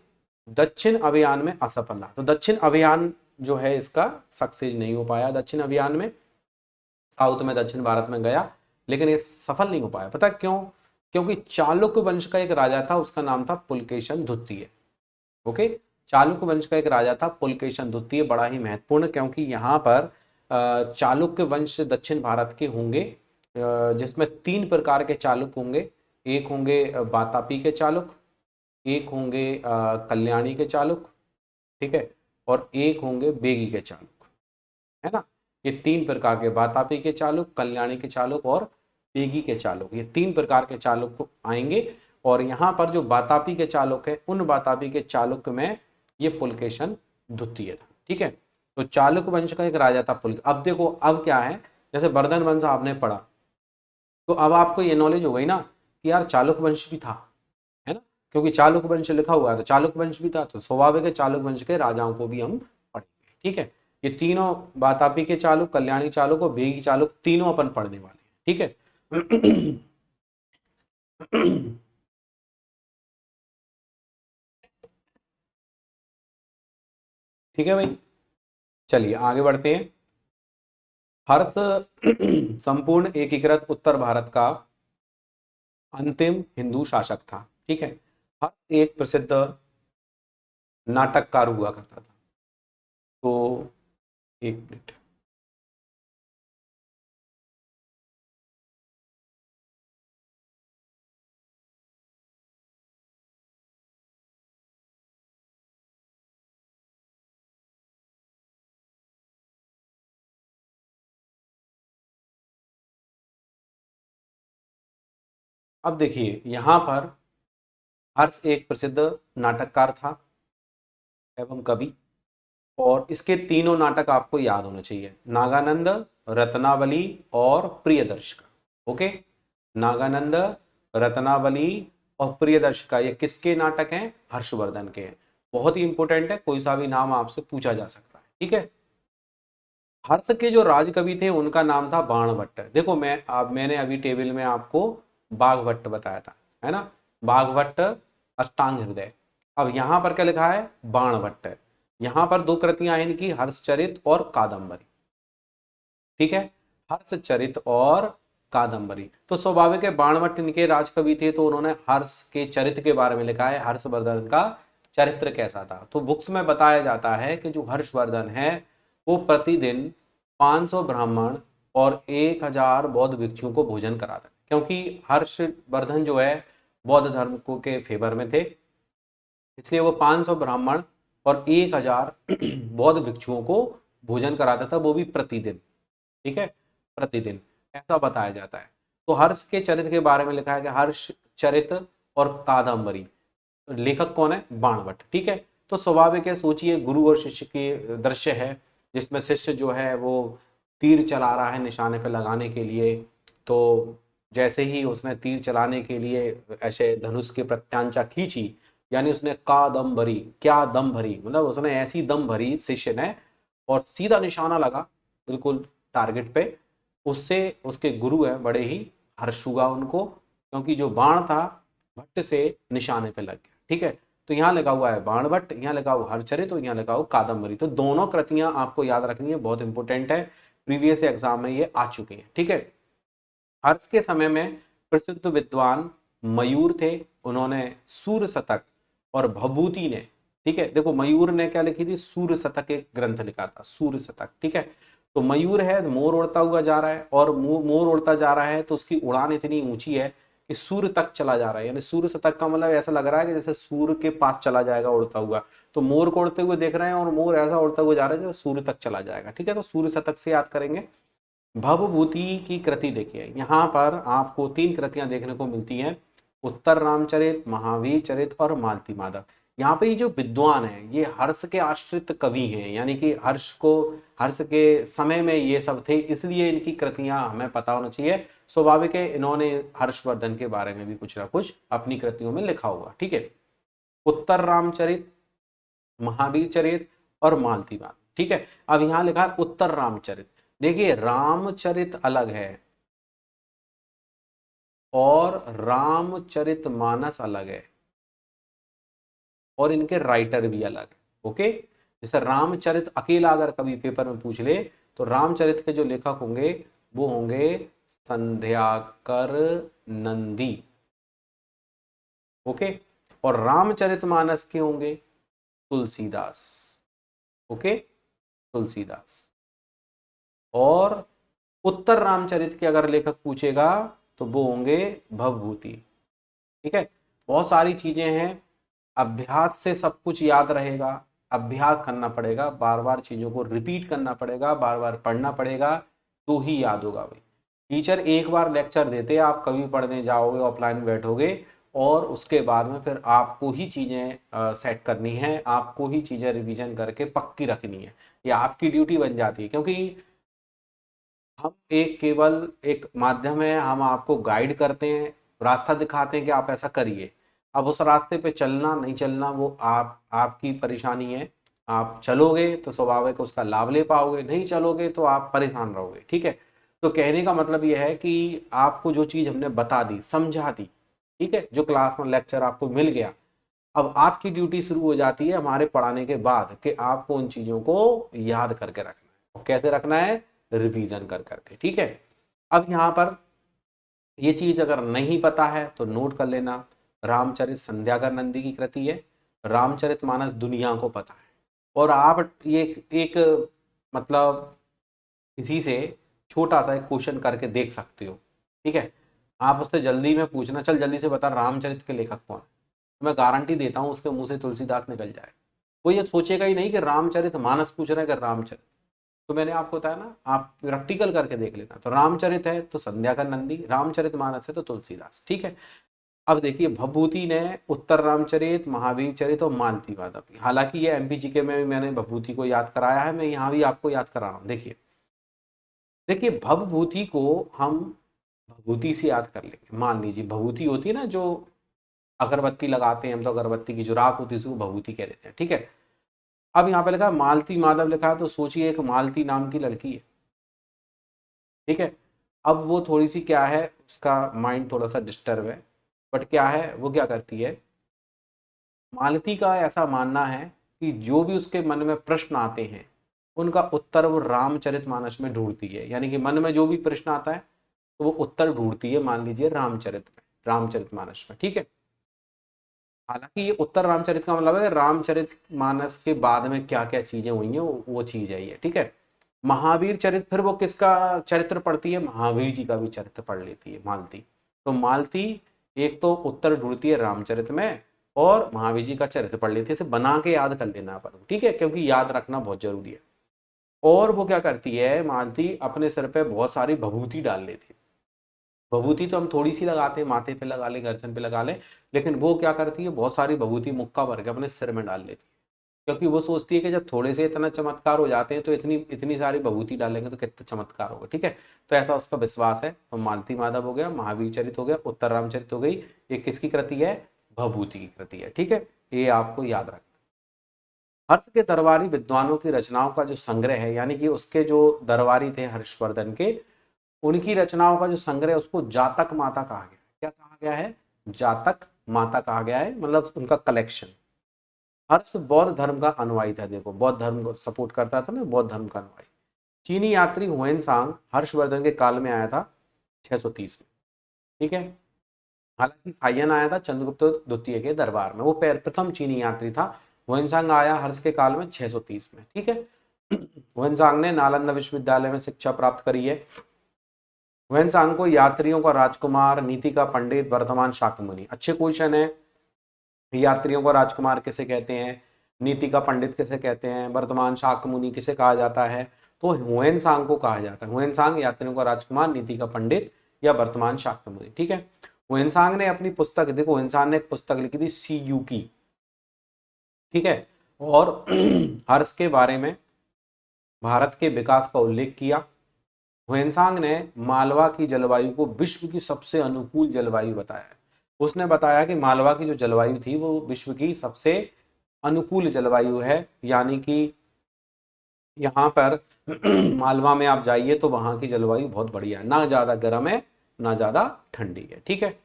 दक्षिण अभियान में असफल रहा। तो दक्षिण अभियान जो है इसका सक्सेस नहीं हो पाया। दक्षिण अभियान में साउथ में, दक्षिण भारत में गया, लेकिन ये सफल नहीं हो पाया। पता क्यों? क्योंकि चालुक्य वंश का एक राजा था, उसका नाम था पुलकेशन द्वितीय। ओके, चालुक्य वंश का एक राजा था पुलकेशन द्वितीय, बड़ा ही महत्वपूर्ण, क्योंकि यहाँ पर चालुक्य वंश दक्षिण भारत के होंगे, जिसमें 3 प्रकार के चालुक्य होंगे। एक होंगे वातापी के चालुक्य, एक होंगे कल्याणी के चालुक्य, ठीक है, और एक होंगे बेगी के चालुक्य, है ना। ये 3 प्रकार के, वातापी के चालुक्य, कल्याणी के चालुक्य और बेगी के चालुक्य, ये 3 प्रकार के चालुक्य आएंगे। और यहाँ पर जो वातापी के चालुक्य है, उन वातापी के चालुक्य में ये पुलकेशन द्वितीय था। ठीक है, तो चालुक्य वंश का एक राजा था पुल। अब देखो, अब क्या है, जैसे वर्धन वंश आपने पढ़ा, तो अब आपको ये नॉलेज हो गई ना कि यार चालुक्य वंश भी था, है ना, क्योंकि चालुक्य वंश लिखा हुआ है तो चालुक्य वंश भी था, तो स्वाभाविक है चालुक्य वंश के राजाओं को भी हम पढ़ेंगे। ठीक है, ये तीनों, वातापी के चालुक्य, कल्याणी चालुक्य और बेगी चालुक्य, तीनों अपन पढ़ने वाले हैं। ठीक है ठीक है भाई, चलिए आगे बढ़ते हैं। हर्ष संपूर्ण एकीकृत उत्तर भारत का अंतिम हिंदू शासक था। ठीक है, हर्ष एक प्रसिद्ध नाटककार हुआ करता था। तो एक मिनट, अब देखिए यहां पर हर्ष एक प्रसिद्ध नाटककार था एवं कवि, और इसके तीनों नाटक आपको याद होने चाहिए, नागानंद, रत्नावली और प्रियदर्शिका। ओके, नागानंद, रत्नावली और प्रियदर्शिका, ये किसके नाटक हैं? हर्षवर्धन के हैं। बहुत ही इंपॉर्टेंट है, कोई सा भी नाम आपसे पूछा जा सकता है। ठीक है, हर्ष के जो राजकवि थे उनका नाम था बाणभट्ट। देखो मैंने अभी टेबल में आपको बाघभट्ट बताया था, है ना, बाघभट्ट, अष्टांग हृदय। अब यहां पर क्या लिखा है? बाणभट्ट। यहां पर 2 कृतियां हैं इनकी, हर्षचरित और कादंबरी। ठीक है, हर्षचरित और कादंबरी। तो स्वाभाविक है बाणभट्ट इनके राजकवि थे, तो उन्होंने हर्ष के चरित्र के बारे में लिखा है, हर्षवर्धन का चरित्र कैसा था। तो बुक्स में बताया जाता है कि जो हर्षवर्धन है वो प्रतिदिन 500 ब्राह्मण और 1000 बौद्ध भिक्षुओं को भोजन कराता है, क्योंकि हर्षवर्धन जो है बौद्ध धर्म को के फेवर में थे, इसलिए वो 500 ब्राह्मण और 1000 बौद्ध भिक्षुओं को भोजन कराता था, वो भी प्रतिदिन। ठीक है, प्रतिदिन, ऐसा बताया जाता है। तो हर्ष के चरित्र के बारे में लिखा है कि हर्ष चरित और कादंबरी, लेखक कौन है? बाणभट्ट। ठीक है, तो स्वाभाविक है, सोचिए गुरु और शिष्य के दृश्य है, जिसमें शिष्य जो है वो तीर चला रहा है निशाने पे लगाने के लिए। तो जैसे ही उसने तीर चलाने के लिए ऐसे धनुष की प्रत्यांचा खींची, यानी उसने का दम भरी, क्या दम भरी, मतलब उसने ऐसी दम भरी शिष्य ने, और सीधा निशाना लगा बिल्कुल टारगेट पे। उससे उसके गुरु है बड़े ही हर्ष हुआ उनको, क्योंकि जो बाण था भट्ट से निशाने पे लग गया। ठीक है, तो यहाँ लिखा हुआ है बाणभट्ट, यहाँ लिखा हुआ हर्षचरित, तो यहाँ लिखा हुआ कादंबरी। तो दोनों कृतियां आपको याद रखनी है, बहुत इंपॉर्टेंट है, प्रीवियस एग्जाम में ये आ चुकी हैं। ठीक है, हर्ष के समय में प्रसिद्ध विद्वान मयूर थे, उन्होंने सूर्य शतक और भभूति ने, ठीक है, देखो मयूर ने क्या लिखी थी? सूर्य शतक एक ग्रंथ लिखा था, सूर्य शतक। ठीक है, तो मयूर है, मोर उड़ता हुआ जा रहा है, और मोर उड़ता जा रहा है तो उसकी उड़ान इतनी ऊंची है कि सूर्य तक चला जा रहा है, यानी सूर्य शतक का मतलब ऐसा लग रहा है कि जैसे सूर्य के पास चला जाएगा उड़ता हुआ। तो मोर को उड़ते हुए देख रहे हैं, और मोर ऐसा उड़ता हुआ जा रहा है जैसे सूर्य तक चला जाएगा। ठीक है, तो सूर्य शतक से याद करेंगे। भवभूति की कृति देखिए, यहाँ पर आपको 3 कृतियां देखने को मिलती हैं, उत्तर रामचरित, महावीर चरित और मालती माधव। यहाँ पे ये जो विद्वान है ये हर्ष के आश्रित कवि हैं, यानी कि हर्ष के समय में ये सब थे, इसलिए इनकी कृतियां हमें पता होना चाहिए। स्वाभाविक है इन्होंने हर्षवर्धन के बारे में भी कुछ ना कुछ अपनी कृतियों में लिखा हुआ। ठीक है, उत्तर रामचरित, महावीर चरित और मालती माधव। ठीक है, अब यहां लिखा है उत्तर रामचरित। देखिए रामचरित अलग है और रामचरितमानस अलग है और इनके राइटर भी अलग है। ओके, जैसे रामचरित अकेला अगर कभी पेपर में पूछ ले तो रामचरित के जो लेखक होंगे वो होंगे संध्याकर नंदी। ओके, और रामचरितमानस के होंगे तुलसीदास। ओके, तुलसीदास। और उत्तर रामचरित के अगर लेखक पूछेगा तो वो होंगे भवभूति। ठीक है, बहुत सारी चीजें हैं, अभ्यास से सब कुछ याद रहेगा, अभ्यास करना पड़ेगा, बार बार चीजों को रिपीट करना पड़ेगा, बार बार पढ़ना पड़ेगा तो ही याद होगा भाई। टीचर एक बार लेक्चर देते हैं, आप कभी पढ़ने जाओगे ऑफलाइन बैठोगे और उसके बाद में फिर आपको ही चीजें सेट करनी है, आपको ही चीजें रिवीजन करके पक्की रखनी है, ये आपकी ड्यूटी बन जाती है। क्योंकि हम एक केवल एक माध्यम है, हम आपको गाइड करते हैं, रास्ता दिखाते हैं कि आप ऐसा करिए। अब उस रास्ते पे चलना नहीं चलना वो आपकी परेशानी है। आप चलोगे तो स्वाभाविक उसका लाभ ले पाओगे, नहीं चलोगे तो आप परेशान रहोगे। ठीक है, तो कहने का मतलब यह है कि आपको जो चीज हमने बता दी, समझा दी, ठीक है, जो क्लास में लेक्चर आपको मिल गया, अब आपकी ड्यूटी शुरू हो जाती है हमारे पढ़ाने के बाद कि आपको उन चीजों को याद करके रखना है। और कैसे रखना है? रिवीजन कर करके। ठीक है, अब यहाँ पर ये चीज अगर नहीं पता है तो नोट कर लेना, रामचरित संध्याकर नंदी की कृति है, रामचरितमानस दुनिया को पता है। और आप ये एक मतलब किसी से छोटा सा एक क्वेश्चन करके देख सकते हो। ठीक है, आप उससे जल्दी में पूछना, चल जल्दी से बता रामचरित के लेखक कौन है, तो मैं गारंटी देता हूँ उसके मुंह से तुलसीदास निकल जाए। वो ये सोचेगा ही नहीं कि रामचरित मानस पूछ रहा है कि रामचरित। तो मैंने आपको बताया ना, आप प्रैक्टिकल करके देख लेना, तो रामचरित है तो संध्याकर नंदी, रामचरित मानस है तो तुलसीदास। ठीक है, अब देखिए भभूति ने उत्तर रामचरित, महावीर चरित और मालती माधव, हालांकि ये एमपीजीके में भी मैंने भभूति को याद कराया है, मैं यहाँ भी आपको याद करा रहा हूँ। देखिए देखिए भवभूति को हम भभूति से याद कर लेंगे। मान लीजिए भभूति होती है ना जो अगरबत्ती लगाते हैं हम, तो अगरबत्ती की जो राख होती है उसको भभूति कह देते हैं। ठीक है, अब यहाँ पे लिखा है मालती माधव लिखा है, तो सोचिए एक मालती नाम की लड़की है। ठीक है, अब वो थोड़ी सी क्या है, उसका माइंड थोड़ा सा डिस्टर्ब है, बट क्या है वो क्या करती है, मालती का ऐसा मानना है कि जो भी उसके मन में प्रश्न आते हैं उनका उत्तर वो रामचरितमानस में ढूंढती है। यानी कि मन में जो भी प्रश्न आता है तो वो उत्तर ढूंढती है, मान लीजिए रामचरितमानस में। ठीक है, हालांकि ये उत्तर रामचरित का मतलब है रामचरितमानस के बाद में क्या क्या चीजें हुई हैं वो चीज है ये। ठीक है, महावीर चरित फिर वो किसका चरित्र पढ़ती है, महावीर जी का भी चरित्र पढ़ लेती है मालती। तो मालती एक तो उत्तर ढूंढती है रामचरित में और महावीर जी का चरित्र पढ़ लेती है, इसे बना के याद कर लेना अपन। ठीक है, क्योंकि याद रखना बहुत जरूरी है। और वो क्या करती है मालती, अपने सिर पे बहुत सारी भभूति डाल लेती है। भभूति तो हम थोड़ी सी लगाते हैं, माथे पे लगा ले, गर्दन पे लगा ले, लेकिन वो क्या करती है बहुत सारी भभूति मुक्का भर के अपने सिर में डाल लेती है। क्योंकि वो सोचती है कि जब थोड़े से इतना चमत्कार हो जाते हैं तो इतनी इतनी सारी भभूति डालेंगे तो कितना चमत्कार होगा। ठीक है, तो ऐसा उसका विश्वास है। तो मालती माधव हो गया, महावीर चरित हो गया, उत्तर रामचरित हो गई, ये किसकी कृति है, भभूति की कृति है। ठीक है, ये आपको याद रखना। हर्ष के दरबारी विद्वानों की रचनाओं का जो संग्रह है, यानी कि उसके जो दरबारी थे हर्षवर्धन के, उनकी रचनाओं का जो संग्रह है उसको जातक माता कहा गया। क्या कहा गया है, जातक माता कहा गया है, मतलब उनका कलेक्शन। हर्ष बौद्ध धर्म का अनुयायी था, देखो बौद्ध धर्म को सपोर्ट करता था ना, बौद्ध धर्म का अनुयायी। चीनी यात्री हुएनसांग हर्षवर्धन के काल में आया था 630 में। ठीक है, हालांकि फाइयन आया था चंद्रगुप्त द्वितीय के दरबार में, वो प्रथम चीनी यात्री था। हुएनसांग आया हर्ष के काल में 630 में। ठीक है, हुएनसांग ने नालंदा विश्वविद्यालय में शिक्षा प्राप्त करी है। हुएनसांग को यात्रियों का राजकुमार, नीति का पंडित, वर्तमान शाक्यमुनि, अच्छे क्वेश्चन है। यात्रियों का राजकुमार किसे कहते हैं, नीति का पंडित किसे कहते हैं, वर्तमान शाक्यमुनि किसे कहा जाता है, तो हुएनसांग को कहा जाता है। हुएनसांग यात्रियों का राजकुमार, नीति का पंडित या वर्तमान शाक्यमुनि। ठीक है, हुएनसांग ने अपनी पुस्तक, देखो हुएनसांग ने एक पुस्तक लिखी थी सीयू की। ठीक है, और हर्ष के बारे में, भारत के विकास का उल्लेख किया। हुएनसांग ने मालवा की जलवायु को विश्व की सबसे अनुकूल जलवायु बताया। उसने बताया कि मालवा की जो जलवायु थी वो विश्व की सबसे अनुकूल जलवायु है, यानी कि यहाँ पर मालवा में आप जाइए तो वहां की जलवायु बहुत बढ़िया है, ना ज्यादा गर्म है ना ज्यादा ठंडी है। ठीक है।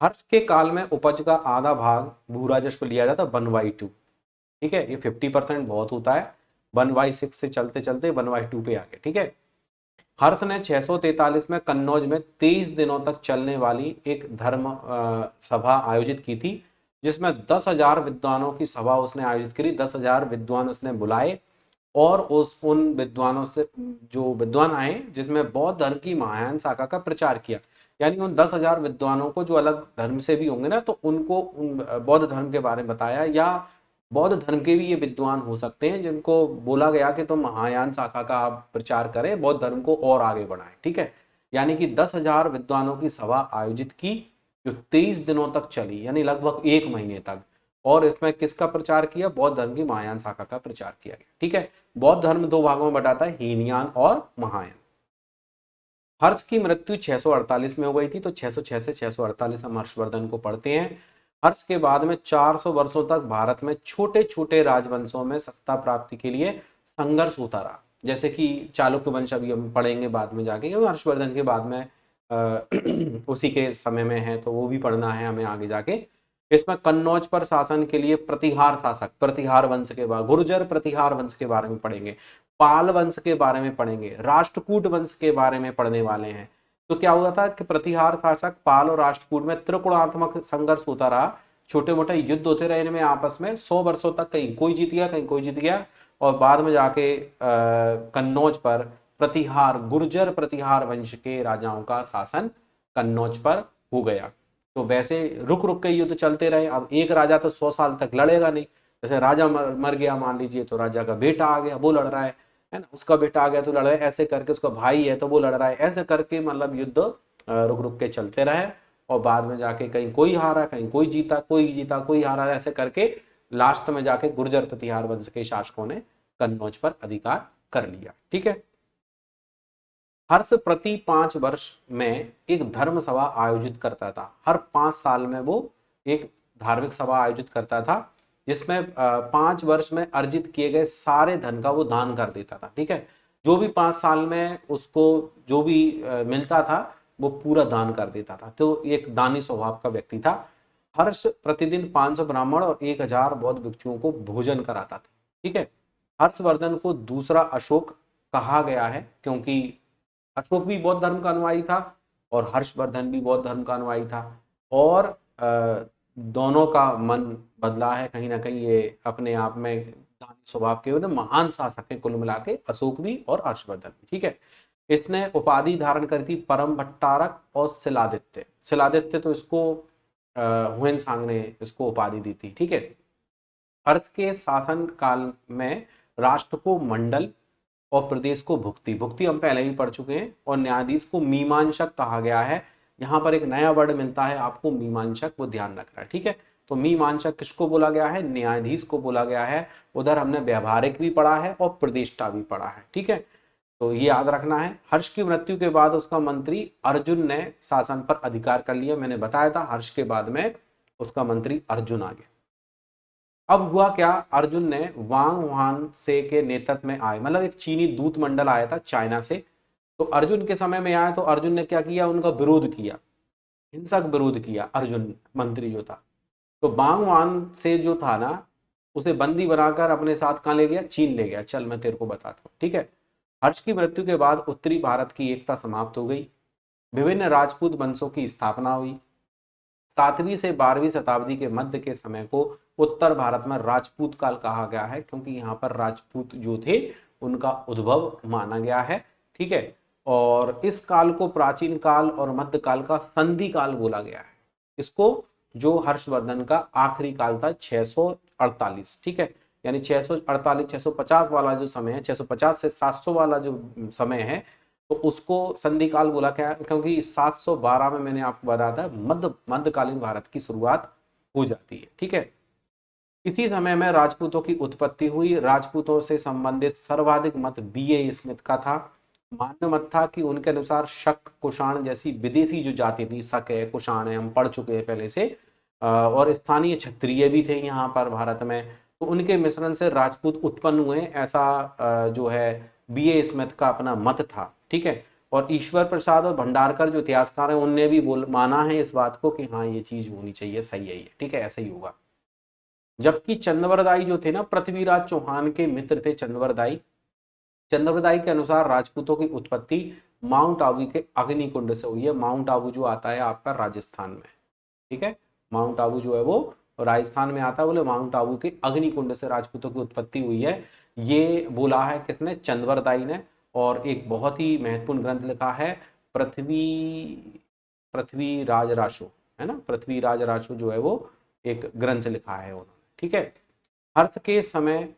हर्ष के काल में उपज का आधा भाग भू राजस्व लिया जाता 1/2। ठीक है, ये 50% बहुत होता है। 1/6 से चलते चलते 1/2 पे आ गए। ठीक है। हर्ष ने 643 में कन्नौज में 23 दिनों तक चलने वाली एक धर्म सभा आयोजित की थी, जिसमें 10,000 विद्वानों की सभा उसने आयोजित करी। 10,000 विद्वान उसने बुलाए और उन विद्वानों से जो विद्वान आए, जिसमें बौद्ध धर्म की महायान शाखा का प्रचार किया। यानी उन 10,000 विद्वानों को, जो अलग धर्म से भी होंगे ना, तो उनको उन बौद्ध धर्म के बारे में बताया, या बौद्ध धर्म के भी ये विद्वान हो सकते हैं जिनको बोला गया कि तुम महायान शाखा का आप प्रचार करें, बौद्ध धर्म को और आगे बढ़ाएं। ठीक है। यानी कि 10,000 विद्वानों की सभा आयोजित की, जो 23 दिनों तक चली, यानी लगभग 1 महीने तक। और इसमें किसका प्रचार किया? बौद्ध धर्म की महायान शाखा का प्रचार किया गया। ठीक है। बौद्ध धर्म 2 भागों में बटाता है, हीनयान और महायान। हर्ष की मृत्यु 648 में हो गई थी, तो 606 से 648 हम हर्षवर्धन को पढ़ते हैं। हर्ष के बाद में 400 वर्षों तक भारत में छोटे छोटे राजवंशों में सत्ता प्राप्ति के लिए संघर्ष होता रहा, जैसे कि चालुक्य वंश, अभी हम पढ़ेंगे बाद में जाके, क्योंकि हर्षवर्धन के बाद में उसी के समय में है, तो वो भी पढ़ना है हमें आगे जाके। इसमें कन्नौज पर शासन के लिए प्रतिहार शासक, प्रतिहार वंश के बाद गुर्जर प्रतिहार वंश के बारे में पढ़ेंगे, पाल वंश के बारे में पढ़ेंगे, राष्ट्रकूट वंश के बारे में पढ़ने वाले हैं। तो क्या हुआ था कि प्रतिहार शासक पाल और राष्ट्रकूट में त्रिकोणात्मक संघर्ष होता रहा, छोटे मोटे युद्ध होते रहे इनमें आपस में 100 वर्षों तक, कहीं कोई जीत गया कहीं कोई जीत गया। और बाद में जाके कन्नौज पर प्रतिहार, गुर्जर प्रतिहार वंश के राजाओं का शासन कन्नौज पर हो गया। तो वैसे रुक रुक के युद्ध चलते रहे। अब एक राजा तो 100 साल तक लड़ेगा नहीं। जैसे राजा मर गया मान लीजिए, तो राजा का बेटा आ गया, वो लड़ रहा है ना, उसका बेटा आ गया तो लड़ रहा है, ऐसे करके उसका भाई है तो वो लड़ रहा है, ऐसे करके मतलब युद्ध रुक रुक के चलते रहे। और बाद में जाके कहीं कोई हारा कहीं कोई जीता, कोई जीता कोई हारा, ऐसे करके लास्ट में जाके गुर्जर प्रतिहार वंश के शासकों ने कन्नौज पर अधिकार कर लिया। ठीक है। हर्ष प्रति 5 वर्ष में एक धर्म सभा आयोजित करता था। हर 5 साल में वो एक धार्मिक सभा आयोजित करता था, जिसमें 5 वर्ष में अर्जित किए गए सारे धन का वो दान कर देता था। ठीक है। जो भी 5 साल में उसको जो भी मिलता था वो पूरा दान कर देता था। तो एक दानी स्वभाव का व्यक्ति था। हर्ष प्रतिदिन 500 ब्राह्मण और 1,000 बौद्ध भिक्षुओं को भोजन कराता था। ठीक है। हर्षवर्धन को दूसरा अशोक कहा गया है, क्योंकि अशोक भी बौद्ध धर्म का अनुयायी था और हर्षवर्धन भी बौद्ध धर्म का अनुयायी था। और दोनों का मन बदला है कहीं ना कहीं, ये अपने आप में दानी स्वभाव के महान शासक हैं कुल मिला के, अशोक भी और हर्षवर्धन भी। ठीक है। इसने उपाधि धारण करी थी परम भट्टारक और शिलादित्य। शिलादित्य तो इसको हुएनसांग ने इसको उपाधि दी थी। ठीक है। हर्ष के शासन काल में राष्ट्र को मंडल और प्रदेश को भुक्ति, भुक्ति हम पहले ही पढ़ चुके हैं, और न्यायाधीश को मीमांसक कहा गया है। यहाँ पर एक नया वर्ड मिलता है आपको, मीमांसक, वो ध्यान रखना है। ठीक है। तो मीमांसक किसको बोला गया है? न्यायाधीश को बोला गया है। उधर हमने व्यवहारिक भी पढ़ा है और प्रतिष्ठा भी पढ़ा है। ठीक है। तो ये याद रखना है। हर्ष की मृत्यु के बाद उसका मंत्री अर्जुन ने शासन पर अधिकार कर लिया। मैंने बताया था हर्ष के बाद में उसका मंत्री अर्जुन आ गया। अब हुआ क्या, अर्जुन ने वांग वान से के नेतृत्व में आए, मतलब एक चीनी दूत मंडल आया था चाइना से। तो अर्जुन के समय में आया तो अर्जुन ने क्या किया, उनका विरोध किया, हिंसक विरोध किया। अर्जुन मंत्री जो था, तो वांग वान से जो था ना, उसे बंदी बनाकर अपने साथ कहाँ ले गया? चीन ले गया। चल मैं तेरे को बताता हूँ। ठीक है। हर्ष की मृत्यु के बाद उत्तरी भारत की एकता समाप्त हो गई। विभिन्न राजपूत वंशों की स्थापना हुई। 7वीं से 12वीं शताब्दी के मध्य के समय को उत्तर भारत में राजपूत काल कहा गया है, क्योंकि यहाँ पर राजपूत जो थे उनका उद्भव माना गया है। ठीक है। और इस काल को प्राचीन काल और मध्य काल का संधि काल बोला गया है। इसको, जो हर्षवर्धन का आखिरी काल था 648। ठीक है। यानी 648 650 वाला जो समय है, 650 से 700 वाला जो समय है, तो उसको संधि काल बोला क्या, क्योंकि 712 में मैंने आपको बताया था मध्यकालीन भारत की शुरुआत हो जाती है। ठीक है। इसी समय में राजपूतों की उत्पत्ति हुई। राजपूतों से संबंधित सर्वाधिक मत B.A. स्मिथ का था। मान्य मत था कि उनके अनुसार शक, कुषाण जैसी विदेशी जो जाति थी, शक है, कुषाण है, हम पढ़ चुके हैं पहले से, और स्थानीय क्षत्रिय भी थे यहाँ पर भारत में। तो उनके मिश्रण से राजपूत उत्पन्न हुए, ऐसा जो है B.A. स्मिथ का अपना मत था। ठीक है, और ईश्वर प्रसाद और भंडारकर जो इतिहासकार हैं उनने भी माना है इस बात को कि हाँ ये चीज होनी चाहिए, सही है ये, ठीक है, ऐसा ही होगा। जबकि चंद्रवरदाई जो थे ना, पृथ्वीराज चौहान के मित्र थे चंद्रवरदाई। चंद्रवरदाई के अनुसार राजपूतों की उत्पत्ति माउंट आबू के अग्निकुंड से हुई है। माउंट आबू जो आता है आपका राजस्थान में, ठीक है, माउंट आबू जो है वो राजस्थान में आता है। बोले माउंट आबू के अग्निकुंड से राजपूतों की उत्पत्ति हुई है, ये बोला है किसने? चंद्रवरदाई ने। और एक बहुत ही महत्वपूर्ण ग्रंथ लिखा है पृथ्वी राज राशो, है ना, पृथ्वी राज राशो जो है वो एक ग्रंथ लिखा है उन्होंने। ठीक है, हर्ष के समय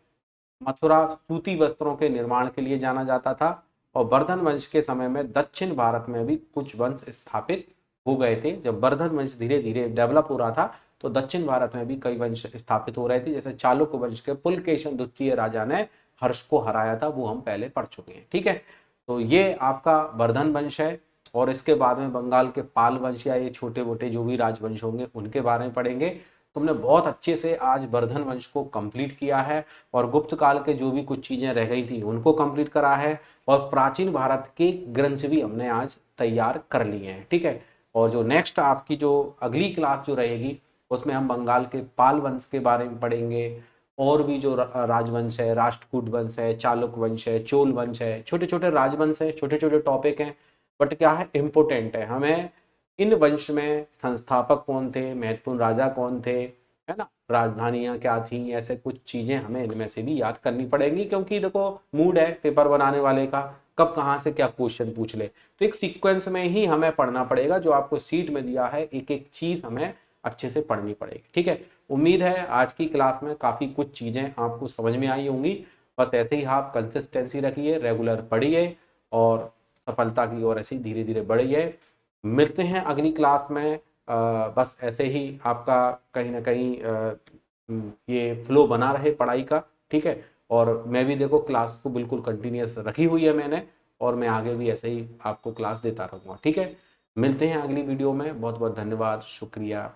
मथुरा सूती वस्त्रों के निर्माण के लिए जाना जाता था, और वर्धन वंश के समय में दक्षिण भारत में भी कुछ वंश स्थापित हो गए थे। जब वर्धन वंश धीरे धीरे डेवलप हो रहा था तो दक्षिण भारत में भी कई वंश स्थापित हो रहे थे, जैसे चालुक्य वंश के पुलकेशन द्वितीय राजा ने हर्ष को हराया था, वो हम पहले पढ़ चुके हैं। ठीक है, तो ये आपका वर्धन वंश है, और इसके बाद में बंगाल के पाल वंश या ये छोटे मोटे जो भी राजवंश होंगे उनके बारे में पढ़ेंगे। तुमने बहुत अच्छे से आज वर्धन वंश को कंप्लीट किया है, और गुप्त काल के जो भी कुछ चीजें रह गई थी उनको कंप्लीट करा है, और प्राचीन भारत के ग्रंथ भी हमने आज तैयार कर लिए हैं। ठीक है, और जो नेक्स्ट आपकी जो अगली क्लास जो रहेगी उसमें हम बंगाल के पाल वंश के बारे में पढ़ेंगे, और भी जो राजवंश है, राष्ट्रकूट वंश है, चालुक्य वंश है, चोल वंश है, छोटे छोटे राजवंश है, छोटे छोटे टॉपिक हैं, बट क्या है, इंपोर्टेंट है। हमें इन वंश में संस्थापक कौन थे, महत्वपूर्ण राजा कौन थे, है ना, राजधानियां क्या थी, ऐसे कुछ चीजें हमें इनमें से भी याद करनी पड़ेंगी, क्योंकि देखो मूड है पेपर बनाने वाले का, कब कहाँ से क्या क्वेश्चन पूछ ले। तो एक सीक्वेंस में ही हमें पढ़ना पड़ेगा, जो आपको सीट में दिया है एक एक चीज हमें अच्छे से पढ़नी पड़ेगी। ठीक है, उम्मीद है आज की क्लास में काफी कुछ चीजें आपको समझ में आई होंगी। बस ऐसे ही आप कंसिस्टेंसी रखिए, रेगुलर पढ़िए, और सफलता की ओर ऐसे ही धीरे धीरे बढ़िए। मिलते हैं अगली क्लास में। बस ऐसे ही आपका कहीं ना कहीं ये फ्लो बना रहे पढ़ाई का। ठीक है, और मैं भी देखो क्लास को बिल्कुल कंटिन्यूस रखी हुई है मैंने, और मैं आगे भी ऐसे ही आपको क्लास देता रहूँगा। ठीक है, मिलते हैं अगली वीडियो में। बहुत बहुत धन्यवाद, शुक्रिया।